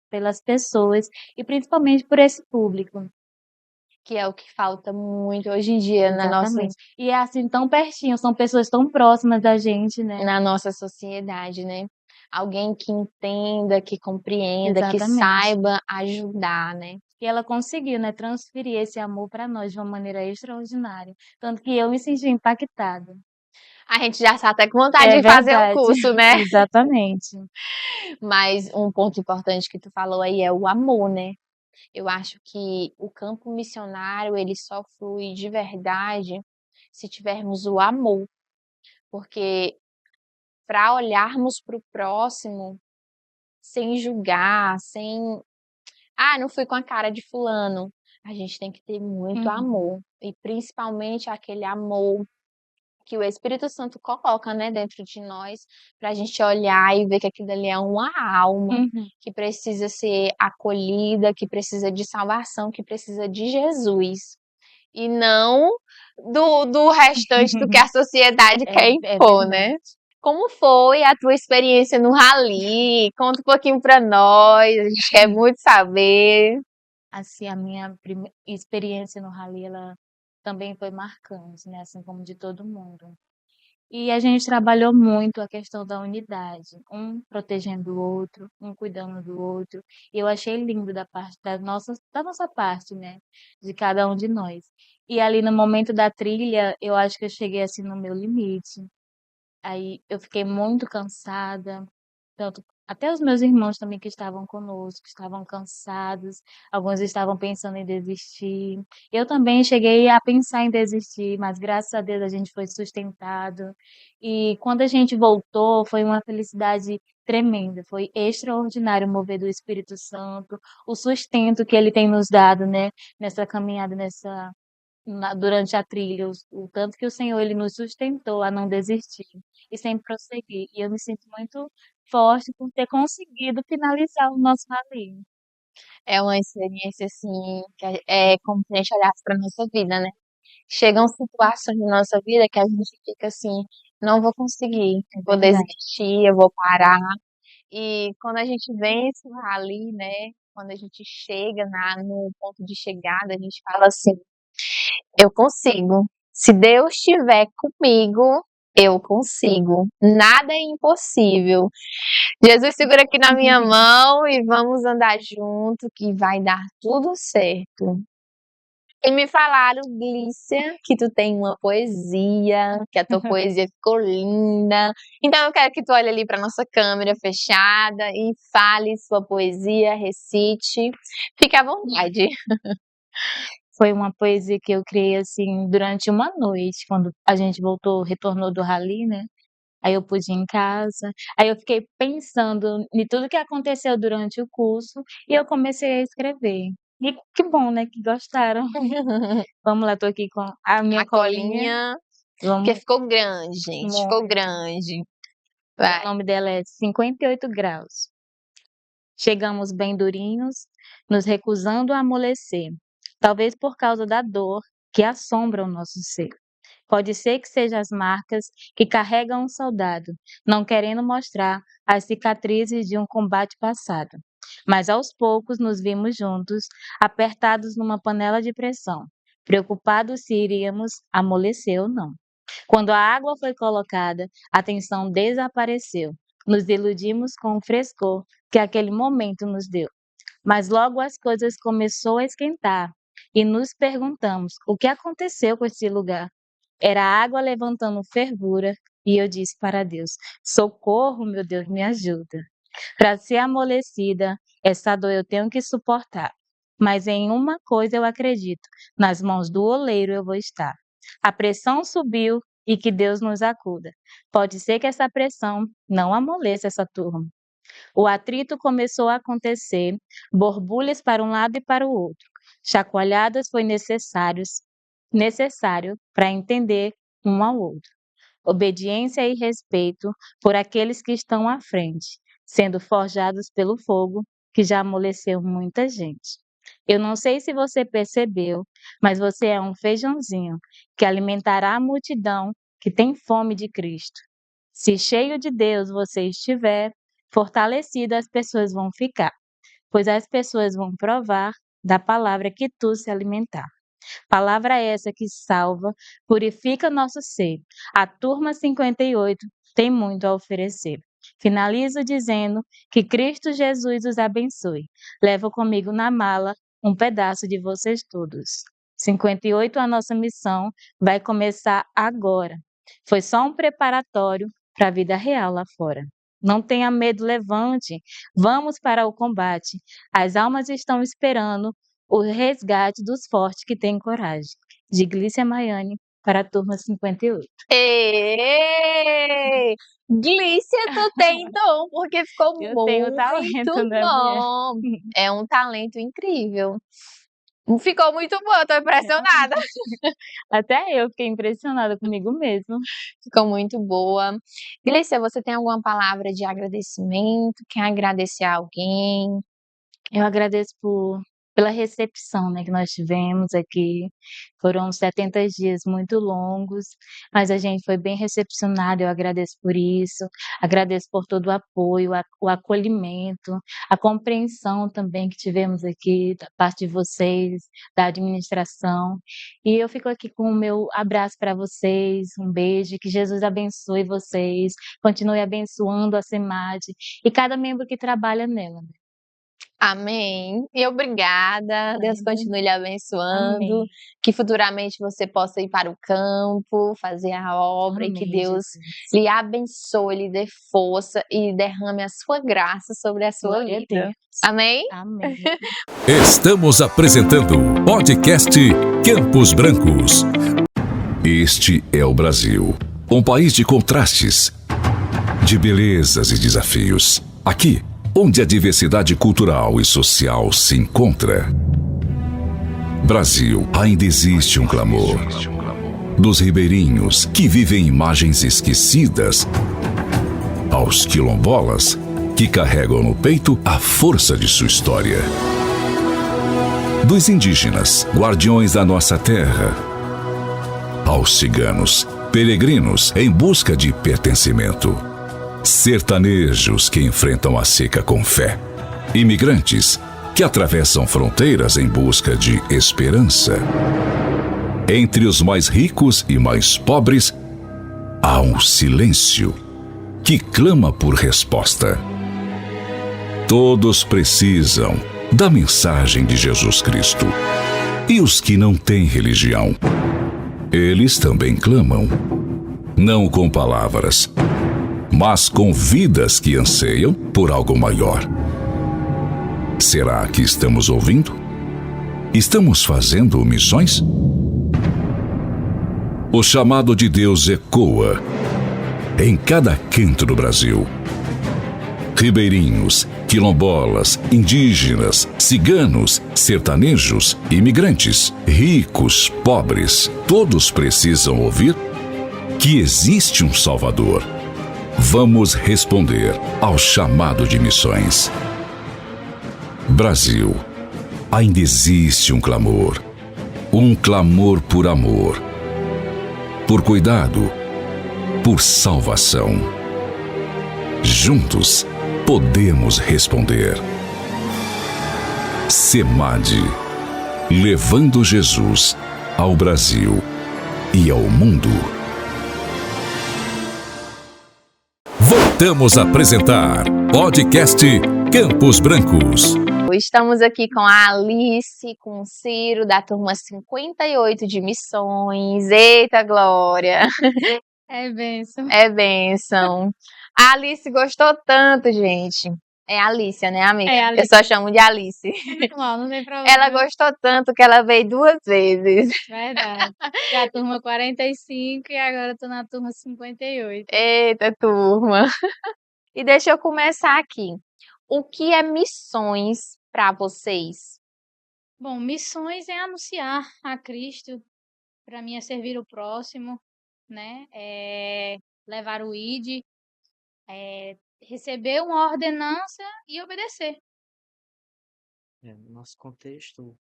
pelas pessoas e principalmente por esse público. Que é o que falta muito hoje em dia Exatamente. E é assim tão pertinho, são pessoas tão próximas da gente, né? na nossa sociedade, né? Alguém que entenda, que compreenda, que Exatamente. saiba ajudar, né? E ela conseguiu, né, transferir esse amor para nós de uma maneira extraordinária. Tanto que eu me senti impactada. A gente já está até com vontade É de fazer o verdade. curso, né? Exatamente. Mas um ponto importante que tu falou aí é o amor, né? Eu acho que o campo missionário, ele só flui de verdade se tivermos o amor. Porque para olharmos para o próximo sem julgar, sem não fui com a cara de fulano. A gente tem que ter muito Uhum. amor. E principalmente aquele amor que o Espírito Santo coloca, né, dentro de nós, para a gente olhar e ver que aquilo ali é uma alma Uhum. que precisa ser acolhida, que precisa de salvação, que precisa de Jesus. E não do restante do que a sociedade quer É impor, né? verdade. Como foi a tua experiência no rally? Conta um pouquinho para nós, a gente quer muito saber. Assim, a minha experiência no rally, ela também foi marcante, né? Assim como de todo mundo. E a gente trabalhou muito a questão da unidade, um protegendo o outro, um cuidando do outro. E eu achei lindo da nossa parte, né? De cada um de nós. E ali no momento da trilha, eu acho que eu cheguei assim no meu limite. Aí eu fiquei muito cansada, tanto até os meus irmãos também que estavam conosco, estavam cansados, alguns estavam pensando em desistir. Eu também cheguei a pensar em desistir, mas graças a Deus a gente foi sustentado. E quando a gente voltou, foi uma felicidade tremenda, foi extraordinário o mover do Espírito Santo, o sustento que ele tem nos dado, né, nessa caminhada, durante a trilha, o tanto que o Senhor ele nos sustentou a não desistir e sempre prosseguir. E eu me sinto muito forte por ter conseguido finalizar o nosso rally. É uma experiência, assim, que é como se a gente olhasse para nossa vida, né? Chegam situações na nossa vida que a gente fica assim, não vou conseguir, É vou verdade. desistir, eu vou parar. E quando a gente vence o rally, né? Quando a gente chega no ponto de chegada, a gente fala assim, eu consigo. Se Deus estiver comigo, eu consigo. Nada é impossível. Jesus, segura aqui na minha mão e vamos andar junto, que vai dar tudo certo. E me falaram, Glícia, que tu tem uma poesia, que a tua poesia ficou linda. Então eu quero que tu olhe ali para nossa câmera fechada e fale sua poesia, recite. Fique à vontade. Foi uma poesia que eu criei assim durante uma noite, quando a gente retornou do rally, né? Aí eu pude ir em casa, aí eu fiquei pensando em tudo que aconteceu durante o curso e eu comecei a escrever. E que bom, né, que gostaram. Vamos lá, tô aqui com a minha A colinha. colinha, porque Vamos, ficou grande, gente. Ficou grande. o Vai. nome dela é 58 graus. Chegamos bem durinhos, nos recusando a amolecer, talvez por causa da dor que assombra o nosso ser. Pode ser que sejam as marcas que carrega um soldado, não querendo mostrar as cicatrizes de um combate passado. Mas aos poucos nos vimos juntos, apertados numa panela de pressão, preocupados se iríamos amolecer ou não. Quando a água foi colocada, a tensão desapareceu. Nos iludimos com o frescor que aquele momento nos deu. Mas logo as coisas começou a esquentar e nos perguntamos o que aconteceu com esse lugar. Era a água levantando fervura e eu disse para Deus: socorro, meu Deus, me ajuda. Para ser amolecida, essa dor eu tenho que suportar. Mas em uma coisa eu acredito: nas mãos do oleiro eu vou estar. A pressão subiu e que Deus nos acuda. Pode ser que essa pressão não amoleça essa turma. O atrito começou a acontecer, borbulhas para um lado e para o outro. Chacoalhadas foi necessário para entender um ao outro. Obediência e respeito por aqueles que estão à frente, sendo forjados pelo fogo que já amoleceu muita gente. Eu não sei se você percebeu, mas você é um feijãozinho que alimentará a multidão que tem fome de Cristo. Se cheio de Deus você estiver, fortalecido as pessoas vão ficar, pois as pessoas vão provar da palavra que tu se alimentar. Palavra essa que salva, purifica nosso ser. A turma 58 tem muito a oferecer. Finalizo dizendo que Cristo Jesus os abençoe. Levo comigo na mala um pedaço de vocês todos. 58, a nossa missão vai começar agora. Foi só um preparatório para a vida real lá fora. Não tenha medo, levante. Vamos para o combate. As almas estão esperando o resgate dos fortes que têm coragem. De Glícia Maiane para a turma 58. Ê! Glícia, tu tem dom, porque ficou Eu tenho muito talento, né, mulher? bom. É um talento incrível. Ficou muito boa, tô impressionada. Até eu fiquei impressionada comigo mesma. Ficou muito boa. Gleicia, você tem alguma palavra de agradecimento? Quer agradecer a alguém? Eu agradeço pela recepção, né, que nós tivemos aqui. Foram 70 dias muito longos, mas a gente foi bem recepcionado, eu agradeço por isso, agradeço por todo o apoio, o acolhimento, a compreensão também que tivemos aqui da parte de vocês, da administração. E eu fico aqui com o meu abraço para vocês, um beijo, que Jesus abençoe vocês, continue abençoando a SEMAD e cada membro que trabalha nela. Amém. E obrigada. Deus continue lhe abençoando. Amém. Que futuramente você possa ir para o campo, fazer a obra, e que Amém, Deus Jesus. lhe abençoe, lhe dê força e derrame a sua graça sobre a sua Glória a vida. Deus. Amém? Amém. Estamos apresentando o podcast Campos Brancos. Este é o Brasil, um país de contrastes, de belezas e desafios. Aqui, onde a diversidade cultural e social se encontra. Brasil, ainda existe um clamor dos ribeirinhos que vivem imagens esquecidas, aos quilombolas que carregam no peito a força de sua história, dos indígenas, guardiões da nossa terra, aos ciganos, peregrinos em busca de pertencimento, sertanejos que enfrentam a seca com fé, imigrantes que atravessam fronteiras em busca de esperança. Entre os mais ricos e mais pobres, há um silêncio que clama por resposta. Todos precisam da mensagem de Jesus Cristo. E os que não têm religião, eles também clamam, não com palavras, mas com vidas que anseiam por algo maior. Será que estamos ouvindo? Estamos fazendo missões? O chamado de Deus ecoa em cada canto do Brasil. Ribeirinhos, quilombolas, indígenas, ciganos, sertanejos, imigrantes, ricos, pobres, todos precisam ouvir que existe um Salvador. Vamos responder ao chamado de missões. Brasil, ainda existe um clamor por amor, por cuidado, por salvação. Juntos podemos responder. SEMAD, levando Jesus ao Brasil e ao mundo. Voltamos a apresentar podcast Campos Brancos. Estamos aqui com a Alice, com o Ciro, da turma 58 de missões. Eita, Glória! É bênção. É bênção. A Alice gostou tanto, gente. É Alicia, né, amiga? É, Alice. Eu só chamo de Alice. Normal, não tem problema. Ela gostou tanto que ela veio 2 vezes. Verdade. É a turma 45 e agora eu tô na turma 58. Eita, turma. E deixa eu começar aqui. O que é missões para vocês? Bom, missões é anunciar a Cristo. Para mim é servir o próximo, né? É levar o ID, receber uma ordenança e obedecer. No nosso contexto,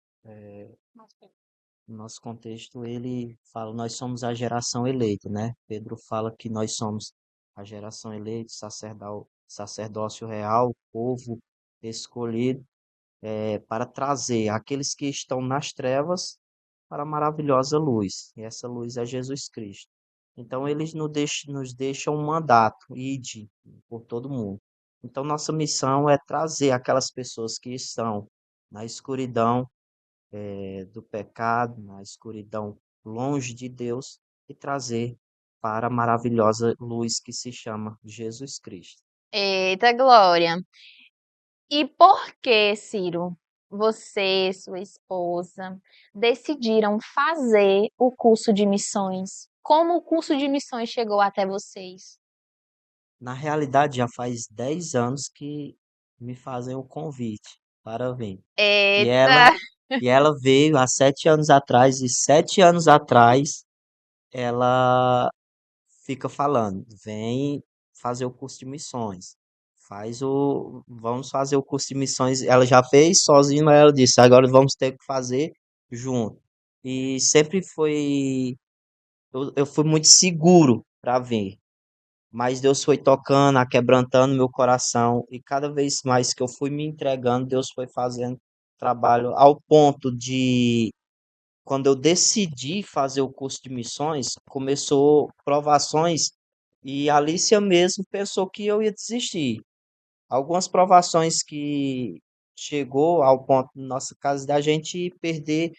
ele fala, nós somos a geração eleita, né? Pedro fala que nós somos a geração eleita, sacerdócio real, povo escolhido, para trazer aqueles que estão nas trevas para a maravilhosa luz. E essa luz é Jesus Cristo. Então, eles nos deixam um mandato, ide por todo mundo. Então, nossa missão é trazer aquelas pessoas que estão na escuridão do pecado, na escuridão longe de Deus, e trazer para a maravilhosa luz que se chama Jesus Cristo. Eita, Glória. E por que, Ciro, você, sua esposa, decidiram fazer o curso de missões? Como o curso de missões chegou até vocês? Na realidade, já faz 10 anos que me fazem o convite. para vir. E ela, Eita! e ela veio há 7 anos atrás, e 7 anos atrás ela fica falando, vem fazer o curso de missões. Vamos fazer o curso de missões. Ela já fez sozinha, mas ela disse, agora vamos ter que fazer junto. E sempre eu fui muito seguro para vir, mas Deus foi tocando, aquebrantando meu coração, e cada vez mais que eu fui me entregando, Deus foi fazendo trabalho ao ponto de, quando eu decidi fazer o curso de missões, começou provações, e a Alicia mesmo pensou que eu ia desistir. Algumas provações que chegou ao ponto na nossa casa da gente perder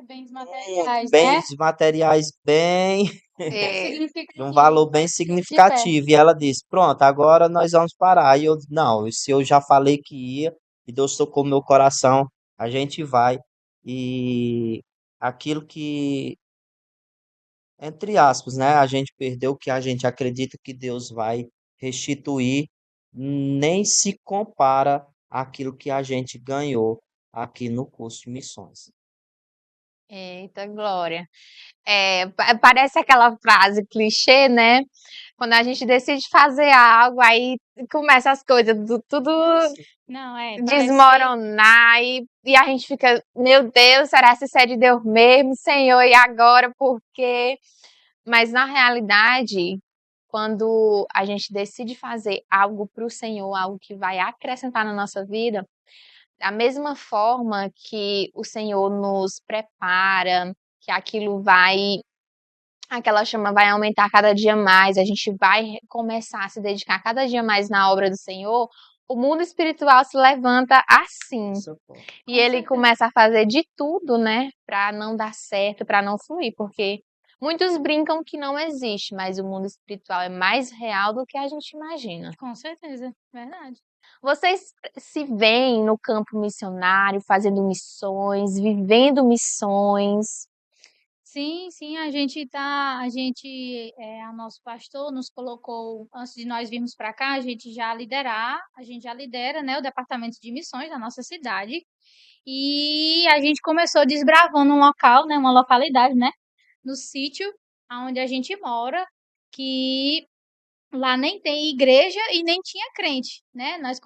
Bens muito materiais, né? bens materiais bem É, de um Significativo. valor bem De pé. significativo. E ela disse: Pronto, agora nós vamos parar. E eu, não, se eu já falei que ia, e Deus tocou meu coração, a gente vai. E aquilo que, entre aspas, né, a gente perdeu, que a gente acredita que Deus vai restituir, nem se compara àquilo que a gente ganhou aqui no curso de missões. eita, glória. Parece aquela frase clichê, né? Quando a gente decide fazer algo, aí começa as coisas tudo Não, parece desmoronar e a gente fica, meu Deus, será que isso é de Deus mesmo, Senhor? E agora por quê? Mas na realidade, quando a gente decide fazer algo para o Senhor, algo que vai acrescentar na nossa vida, da mesma forma que o Senhor nos prepara, que aquela chama vai aumentar cada dia mais, a gente vai começar a se dedicar cada dia mais na obra do Senhor, o mundo espiritual se levanta assim. E Com ele certeza. começa a fazer de tudo, né, para não dar certo, para não fluir, porque muitos brincam que não existe, mas o mundo espiritual é mais real do que a gente imagina. Com certeza, verdade. Vocês se veem no campo missionário, fazendo missões, vivendo missões? Sim, o nosso pastor nos colocou, antes de nós virmos para cá, a gente já lidera, né, o departamento de missões da nossa cidade. E a gente começou desbravando um local, né, uma localidade, né, no sítio onde a gente mora, que lá nem tem igreja e nem tinha crente, né? Nós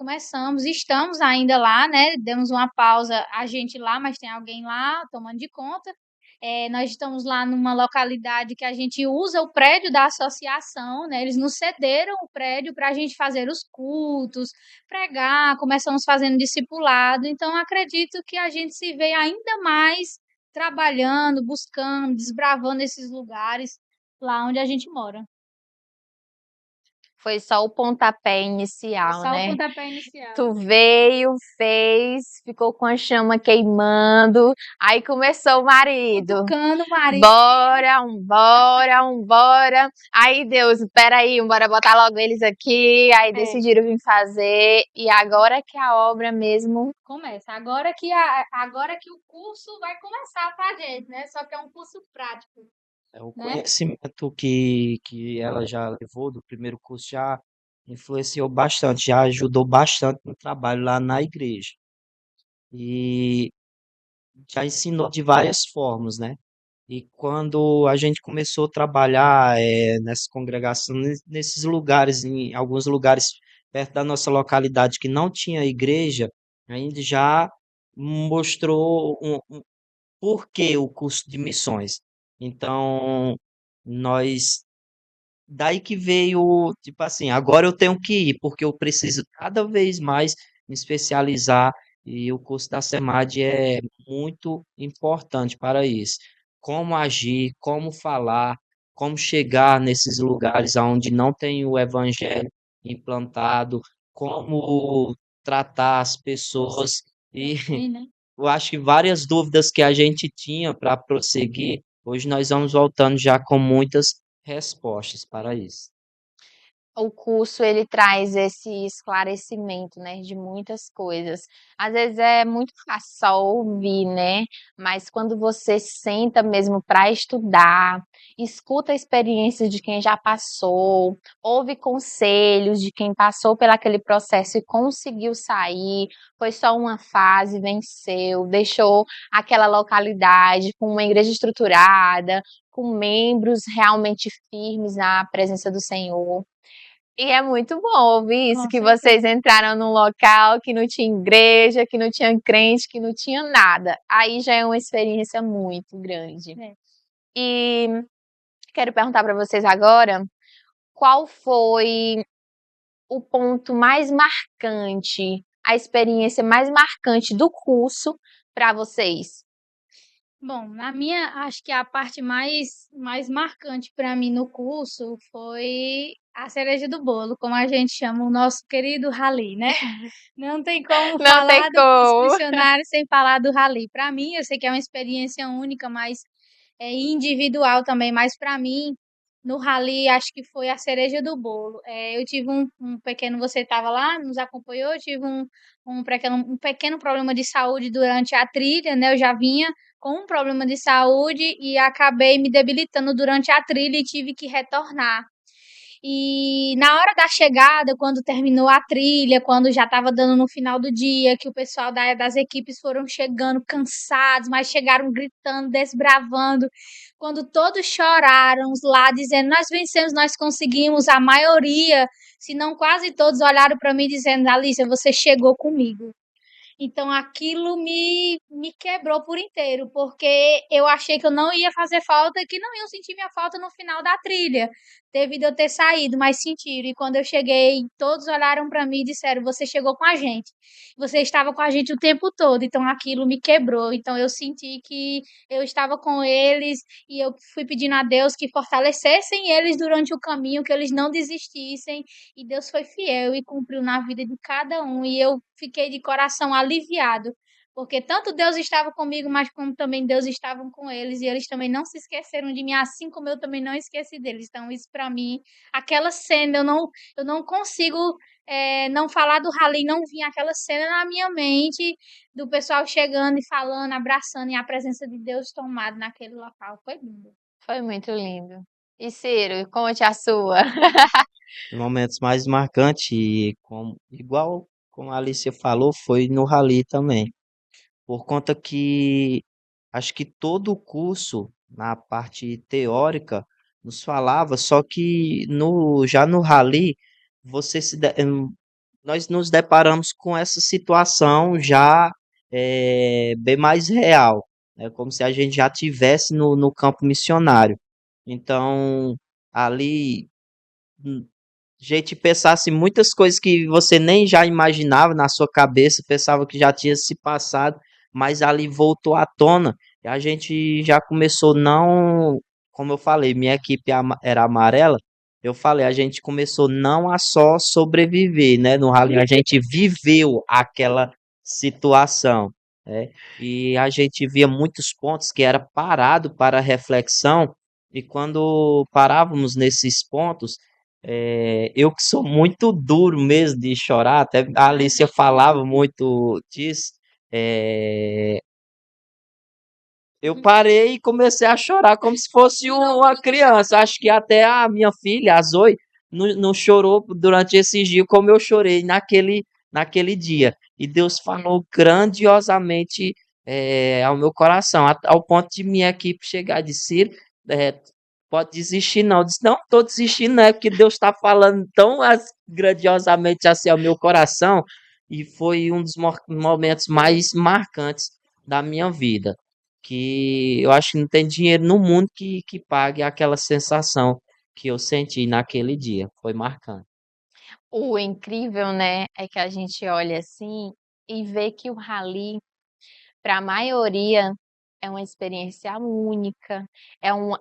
estamos ainda lá, né? Demos uma pausa, a gente lá, mas tem alguém lá tomando de conta. Nós estamos lá numa localidade que a gente usa o prédio da associação, né? Eles nos cederam o prédio para a gente fazer os cultos, pregar, começamos fazendo discipulado. Então, acredito que a gente se vê ainda mais trabalhando, buscando, desbravando esses lugares lá onde a gente mora. Foi só o pontapé Foi inicial, só o né? pontapé inicial. Tu veio, fez, ficou com a chama queimando, aí começou o marido. Cutucando o marido. Bora. Aí Deus, peraí, bora botar logo eles aqui. Aí decidiram vir fazer. E agora que a obra mesmo Começa. Agora que o curso vai começar pra gente, né? Só que é um curso prático. O né? conhecimento que ela já levou do primeiro curso já influenciou bastante, já ajudou bastante no trabalho lá na igreja. E já ensinou de várias formas, né? E quando a gente começou a trabalhar nessa congregação, nesses lugares, em alguns lugares perto da nossa localidade que não tinha igreja, a gente já mostrou por que o curso de missões. Então, nós. Daí que veio, tipo assim, agora eu tenho que ir, porque eu preciso cada vez mais me especializar, e o curso da SEMAD é muito importante para isso. Como agir, como falar, como chegar nesses lugares onde não tem o evangelho implantado, como tratar as pessoas. E né? eu acho que várias dúvidas que a gente tinha para prosseguir, hoje nós vamos voltando já com muitas respostas para isso. o curso ele traz esse esclarecimento, né, de muitas coisas. Às vezes é muito fácil só ouvir, né? Mas quando você senta mesmo para estudar, escuta experiências de quem já passou, ouve conselhos de quem passou pelaquele processo e conseguiu sair, foi só uma fase, venceu, deixou aquela localidade com uma igreja estruturada, com membros realmente firmes na presença do Senhor. E é muito bom ouvir isso, Com que vocês certeza. entraram num local que não tinha igreja, que não tinha crente, que não tinha nada. Aí já é uma experiência muito grande. É. E quero perguntar para vocês agora, qual foi o ponto mais marcante, a experiência mais marcante do curso para vocês? Bom, na minha, acho que a parte mais marcante para mim no curso foi a cereja do bolo, como a gente chama o nosso querido rally, né? Não tem como Não tem falar do curso como. missionário sem falar do rally. Para mim, eu sei que é uma experiência única, mas é individual também, mas para mim, no rally, acho que foi a cereja do bolo. Eu tive um pequeno, você estava lá, nos acompanhou, eu tive um pequeno problema de saúde durante a trilha, né? Eu já vinha com um problema de saúde e acabei me debilitando durante a trilha e tive que retornar. E na hora da chegada, quando terminou a trilha, quando já estava dando no final do dia, que o pessoal das equipes foram chegando cansados, mas chegaram gritando, desbravando, quando todos choraram lá, dizendo: Nós vencemos, nós conseguimos, a maioria, se não quase todos, olharam para mim dizendo: Alicia, você chegou comigo. Então aquilo me quebrou por inteiro, porque eu achei que eu não ia fazer falta, que não iam sentir minha falta no final da trilha, devido eu ter saído, mas sentiram. E quando eu cheguei, todos olharam para mim e disseram: Você chegou com a gente, você estava com a gente o tempo todo. Então aquilo me quebrou. Então eu senti que eu estava com eles e eu fui pedindo a Deus que fortalecessem eles durante o caminho, que eles não desistissem. E Deus foi fiel e cumpriu na vida de cada um. E eu fiquei de coração aliviado, porque tanto Deus estava comigo, mas como também Deus estava com eles, e eles também não se esqueceram de mim, assim como eu também não esqueci deles. Então, isso para mim, aquela cena, eu não consigo não falar do rally, não vinha aquela cena na minha mente do pessoal chegando e falando, abraçando, e a presença de Deus tomada naquele local. Foi lindo. Foi muito lindo. E Ciro, conte a sua. Momentos mais marcantes, e igual como a Alicia falou, foi no Rally também. Por conta que acho que todo o curso, na parte teórica, nos falava, só que já no Rally, você nós nos deparamos com essa situação já bem mais real. É como se a gente já tivesse no campo missionário. Então, ali gente pensasse muitas coisas que você nem já imaginava na sua cabeça, pensava que já tinha se passado, mas ali voltou à tona. E a gente já começou, não, como eu falei, minha equipe era amarela. Eu falei, a gente começou não a só sobreviver, né? No rally, a gente viveu aquela situação, né? E a gente via muitos pontos que era parado para reflexão, e quando parávamos nesses pontos, eu que sou muito duro mesmo de chorar, até a Alicia falava muito disso. é, eu parei e comecei a chorar como se fosse uma criança. Acho que até a minha filha, a Zoe, não chorou durante esses dias como eu chorei naquele dia. E Deus falou grandiosamente ao meu coração, ao ponto de minha equipe chegar e dizer: é, pode desistir não. Eu disse: não, estou desistindo, não é porque Deus está falando tão grandiosamente assim ao meu coração. E foi um dos momentos mais marcantes da minha vida, que eu acho que não tem dinheiro no mundo que pague aquela sensação que eu senti naquele dia. Foi marcante. O incrível, né, é que a gente olha assim e vê que o rally, para a maioria, é uma experiência única,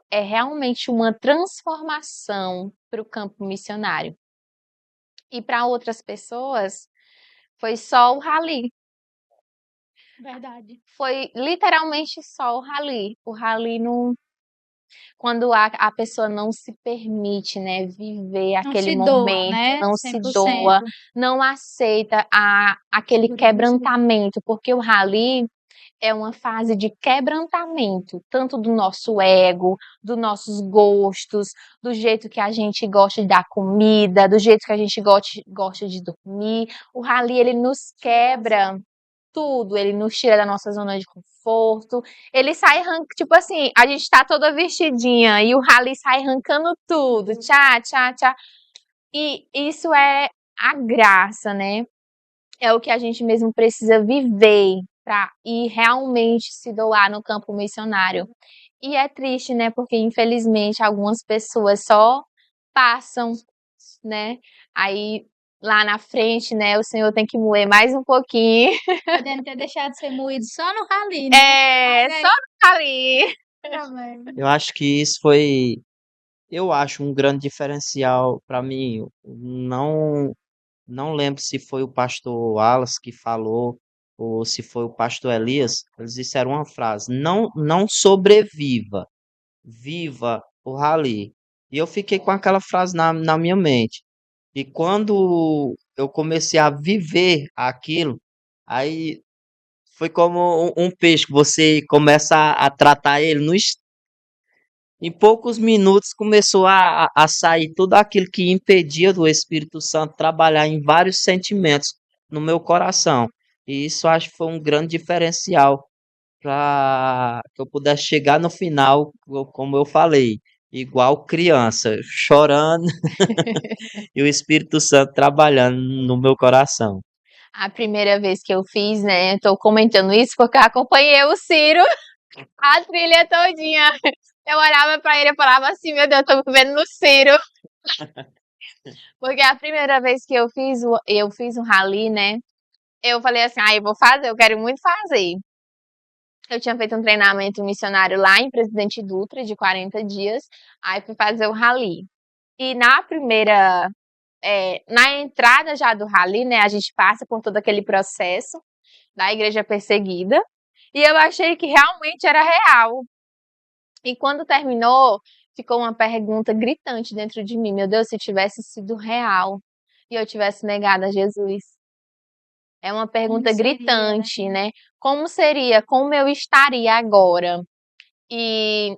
é realmente uma transformação para o campo missionário. E para outras pessoas, foi só o rally. Verdade. Foi literalmente só o rally. O rally Quando a pessoa não se permite, né, viver Não aquele se doa, momento, né? não se 100%. doa, não aceita aquele quebrantamento, porque o rally é uma fase de quebrantamento, tanto do nosso ego, dos nossos gostos, do jeito que a gente gosta da comida, do jeito que a gente gosta de dormir. O rally, ele nos quebra tudo, ele nos tira da nossa zona de conforto, ele sai tipo assim, a gente tá toda vestidinha e o rally sai arrancando tudo, tchá, tchá, tchá. E isso é a graça, né? É o que a gente mesmo precisa viver para ir realmente se doar no campo missionário. E é triste, né? Porque infelizmente algumas pessoas só passam, né? Aí lá na frente, né, o Senhor tem que moer mais um pouquinho. Podendo ter deixado de ser moído só no rally, né? Só no rally. Eu acho que isso foi, eu acho um grande diferencial para mim. Não lembro se foi o pastor Wallace que falou ou se foi o pastor Elias. Eles disseram uma frase: não sobreviva, viva o rally. E eu fiquei com aquela frase na minha mente. E quando eu comecei a viver aquilo, aí foi como um peixe, que você começa a tratar ele em poucos minutos começou a sair tudo aquilo que impedia do Espírito Santo trabalhar em vários sentimentos no meu coração. E isso acho que foi um grande diferencial para que eu pudesse chegar no final, como eu falei, igual criança, chorando e o Espírito Santo trabalhando no meu coração. A primeira vez que eu fiz, né, tô comentando isso porque eu acompanhei o Ciro a trilha todinha. Eu olhava pra ele e falava assim, meu Deus, tô me vendo no Ciro. Porque a primeira vez que eu fiz um rally, né, eu falei assim, eu vou fazer, eu quero muito fazer. Eu tinha feito um treinamento missionário lá em Presidente Dutra, de 40 dias, aí fui fazer o rally. E na entrada já do rally, né, a gente passa por todo aquele processo da igreja perseguida, e eu achei que realmente era real. E quando terminou, ficou uma pergunta gritante dentro de mim: meu Deus, se tivesse sido real e eu tivesse negado a Jesus. É uma pergunta gritante, né? Como seria? Como eu estaria agora? E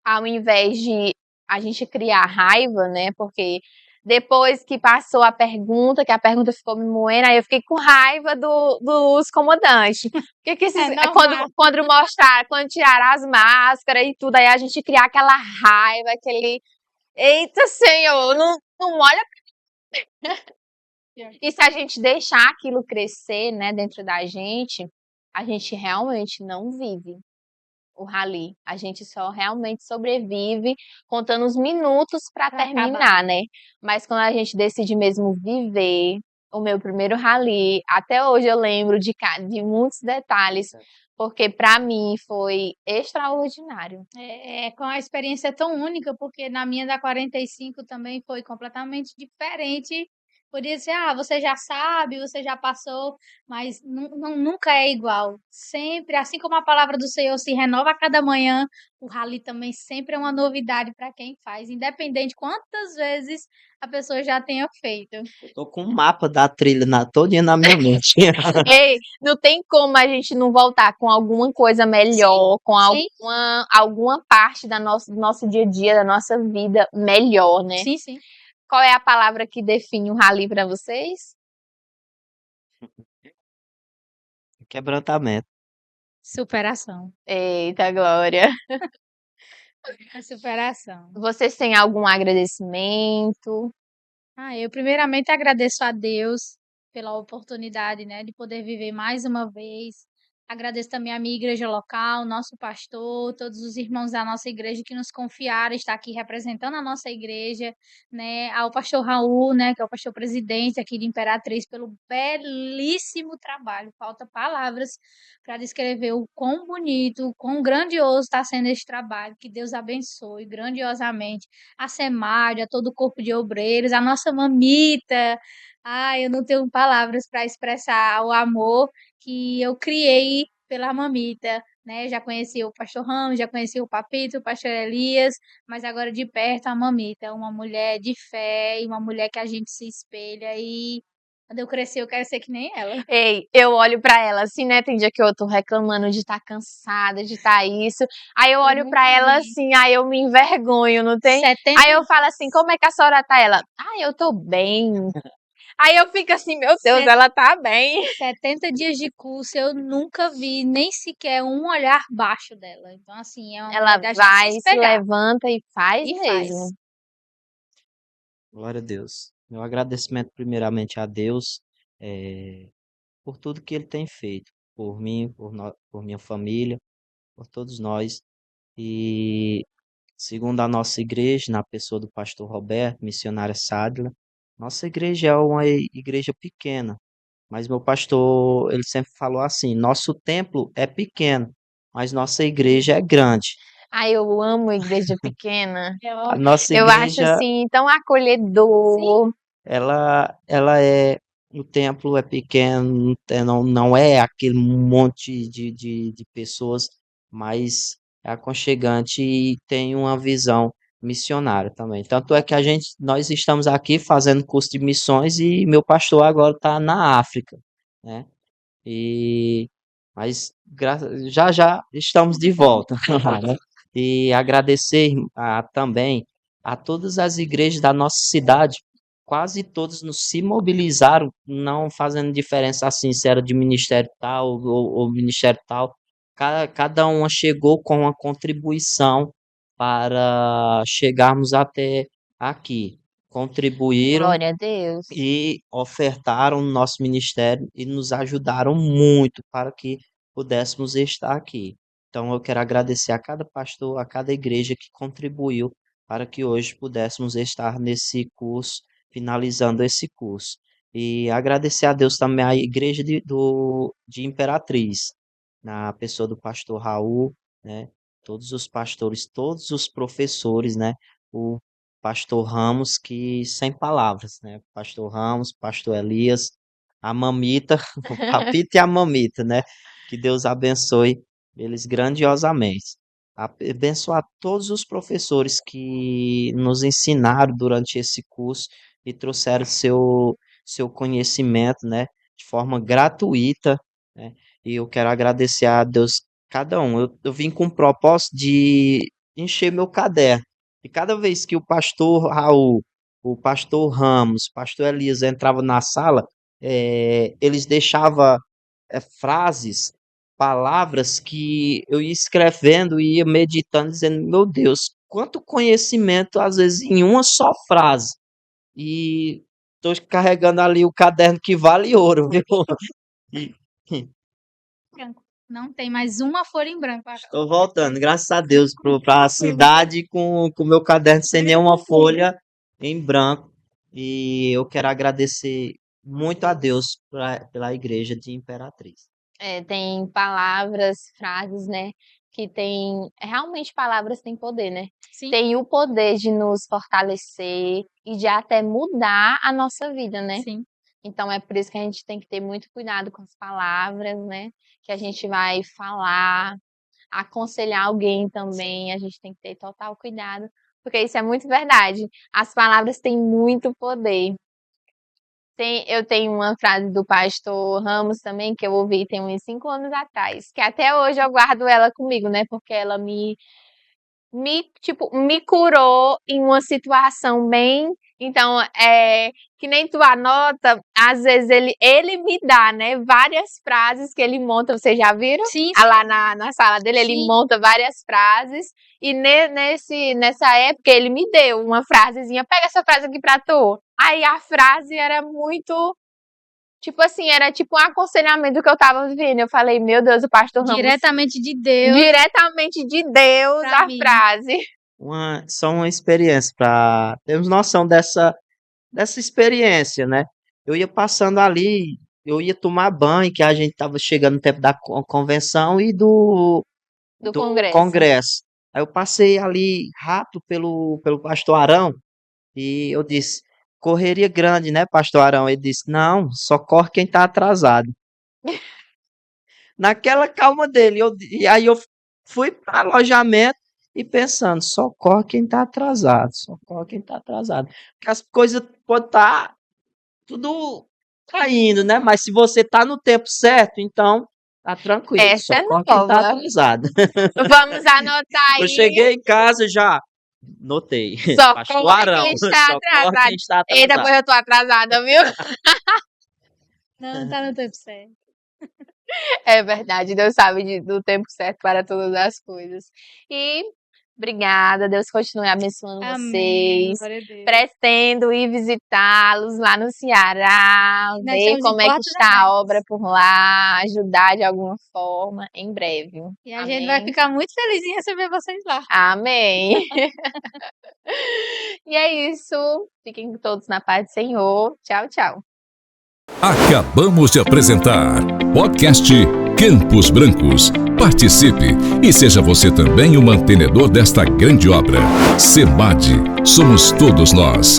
ao invés de a gente criar raiva, né? Porque depois que passou a pergunta, que a pergunta ficou me moendo, aí eu fiquei com raiva dos comandantes. Porque que quando tiraram as máscaras e tudo, aí a gente criar aquela raiva, aquele. Eita, Senhor, não olha. E se a gente deixar aquilo crescer, né, dentro da gente, a gente realmente não vive o rally. A gente só realmente sobrevive contando os minutos para terminar, né? Mas quando a gente decide mesmo viver o meu primeiro rally, até hoje eu lembro de muitos detalhes, porque para mim foi extraordinário. Com a experiência tão única, porque na minha da 45 também foi completamente diferente. Podia ser, você já sabe, você já passou, mas nunca é igual. Sempre, assim como a palavra do Senhor se renova a cada manhã, o rally também sempre é uma novidade para quem faz, independente quantas vezes a pessoa já tenha feito. Tô com um mapa da trilha todinha na minha mente. Ei, não tem como a gente não voltar com alguma coisa melhor, com alguma parte do nosso dia a dia, da nossa vida melhor, né? Sim, sim. Qual é a palavra que define o rally para vocês? Quebrantamento. Superação. Eita, Glória. A superação. Vocês têm algum agradecimento? Eu primeiramente agradeço a Deus pela oportunidade, né, de poder viver mais uma vez. Agradeço também a minha igreja local, nosso pastor, todos os irmãos da nossa igreja que nos confiaram estar aqui representando a nossa igreja, né, ao pastor Raul, né, que é o pastor presidente aqui de Imperatriz, pelo belíssimo trabalho. Falta palavras para descrever o quão bonito, o quão grandioso está sendo esse trabalho. Que Deus abençoe grandiosamente a Semário, a todo o corpo de obreiros, a nossa mamita. Eu não tenho palavras para expressar o amor que eu criei pela mamita, né? Já conheci o pastor Ramos, já conheci o Papito, o pastor Elias, mas agora de perto a Mamita, é uma mulher de fé e uma mulher que a gente se espelha e quando eu crescer eu quero ser que nem ela. Ei, eu olho pra ela assim, né? Tem dia que eu tô reclamando de estar cansada, de estar isso. Aí eu olho pra nunca ela vi. assim, aí eu me envergonho, não tem? 70 Aí eu falo assim, como é que a senhora tá? Ela, eu tô bem. Aí eu fico assim, meu Deus, Set- ela tá bem. 70 dias de curso, eu nunca vi nem sequer um olhar baixo dela. Então, assim, é uma mulher Ela da gente se vai, se espelhar. levanta e faz E mesmo. faz. Glória a Deus. Meu agradecimento primeiramente a Deus por tudo que Ele tem feito, por mim, por minha família, por todos nós. E segundo a nossa igreja, na pessoa do pastor Roberto, missionária Sádila, nossa igreja é uma igreja pequena, mas meu pastor, ele sempre falou assim, nosso templo é pequeno, mas nossa igreja é grande. Eu amo igreja pequena. É A ótimo. nossa Eu acho igreja, assim tão Sim. acolhedor. ela é, o templo é pequeno, não é aquele monte de pessoas, mas é aconchegante e tem uma visão missionária também. Tanto é que nós estamos aqui fazendo curso de missões e meu pastor agora está na África, né? E mas já já estamos de volta, né? E agradecer também a todas as igrejas da nossa cidade, quase todos se mobilizaram, não fazendo diferença assim se era de ministério tal ou ministério tal. Cada uma chegou com uma contribuição para chegarmos até aqui. Contribuíram Glória a Deus. e ofertaram no nosso ministério e nos ajudaram muito para que pudéssemos estar aqui. Então, eu quero agradecer a cada pastor, a cada igreja que contribuiu para que hoje pudéssemos estar nesse curso, finalizando esse curso. E agradecer a Deus também à igreja de Imperatriz, na pessoa do pastor Raul, né? Todos os pastores, todos os professores, né? O pastor Ramos, que sem palavras, né? Pastor Ramos, pastor Elias, a mamita, o papito e a mamita, né? Que Deus abençoe eles grandiosamente. Abençoar todos os professores que nos ensinaram durante esse curso e trouxeram seu conhecimento, né? De forma gratuita, né? E eu quero agradecer a Deus cada um. Eu vim com o propósito de encher meu caderno. E cada vez que o pastor Raul, o pastor Ramos, o pastor Elias entravam na sala, eles deixavam frases, palavras que eu ia escrevendo e ia meditando, dizendo, meu Deus, quanto conhecimento, às vezes, em uma só frase. E estou carregando ali o caderno que vale ouro, viu? E, Branco. Não tem mais uma folha em branco agora. estou voltando, graças a Deus, para a cidade com o meu caderno sem nenhuma folha em branco. E eu quero agradecer muito a Deus pela igreja de Imperatriz. Tem palavras, frases, né? Que tem. Realmente palavras têm poder, né? Sim. Tem o poder de nos fortalecer e de até mudar a nossa vida, né? Sim. Então é por isso que a gente tem que ter muito cuidado com as palavras, né? Que a gente vai falar, aconselhar alguém também, a gente tem que ter total cuidado, porque isso é muito verdade. As palavras têm muito poder. Eu tenho uma frase do pastor Ramos também, que eu ouvi tem uns 5 anos atrás, que até hoje eu guardo ela comigo, né? Porque ela me curou em uma situação bem. Então, que nem tu anota, às vezes ele me dá, né, várias frases que ele monta, vocês já viram? Sim, Lá na sala dele, ele sim. monta várias frases, e nessa época ele me deu uma frasezinha, pega essa frase aqui pra tu. Aí a frase era muito, tipo assim, era tipo um aconselhamento que eu tava vivendo. Eu falei, meu Deus, o pastor Ramos, Diretamente de Deus diretamente de Deus, pra a mim. frase. Só uma experiência para termos noção dessa experiência, né? Eu ia passando ali, eu ia tomar banho, que a gente estava chegando no tempo da convenção e Do do congresso. congresso. Aí eu passei ali rápido pelo pastor Arão e eu disse, correria grande, né, pastor Arão? Ele disse, não, só corre quem está atrasado. naquela calma dele. E aí eu fui para alojamento e pensando, socorre quem está atrasado, socorre quem está atrasado. Porque as coisas podem estar tudo caindo, né? Mas se você está no tempo certo, então tá tranquilo, Essa é socorre quem está nova. atrasado. Vamos anotar Eu aí. cheguei em casa já, notei, pastor Socorre Arão, quem está socorre atrasado. quem está Eita, atrasado. pois eu tô atrasada, viu? Não tá no tempo certo. É verdade, Deus sabe do tempo certo para todas as coisas. E obrigada, Deus continue abençoando Amém. vocês. Glória a Deus. Pretendo ir visitá-los lá no Ceará, Nós ver estamos em como é que Porto está a Velho. obra por lá, ajudar de alguma forma, em breve. E a gente vai Amém. ficar muito feliz em receber vocês lá. Amém. E é isso. Fiquem todos na paz do Senhor. Tchau, tchau. Acabamos de apresentar podcast Campos Brancos. Participe e seja você também o mantenedor desta grande obra. SEMAD, somos todos nós.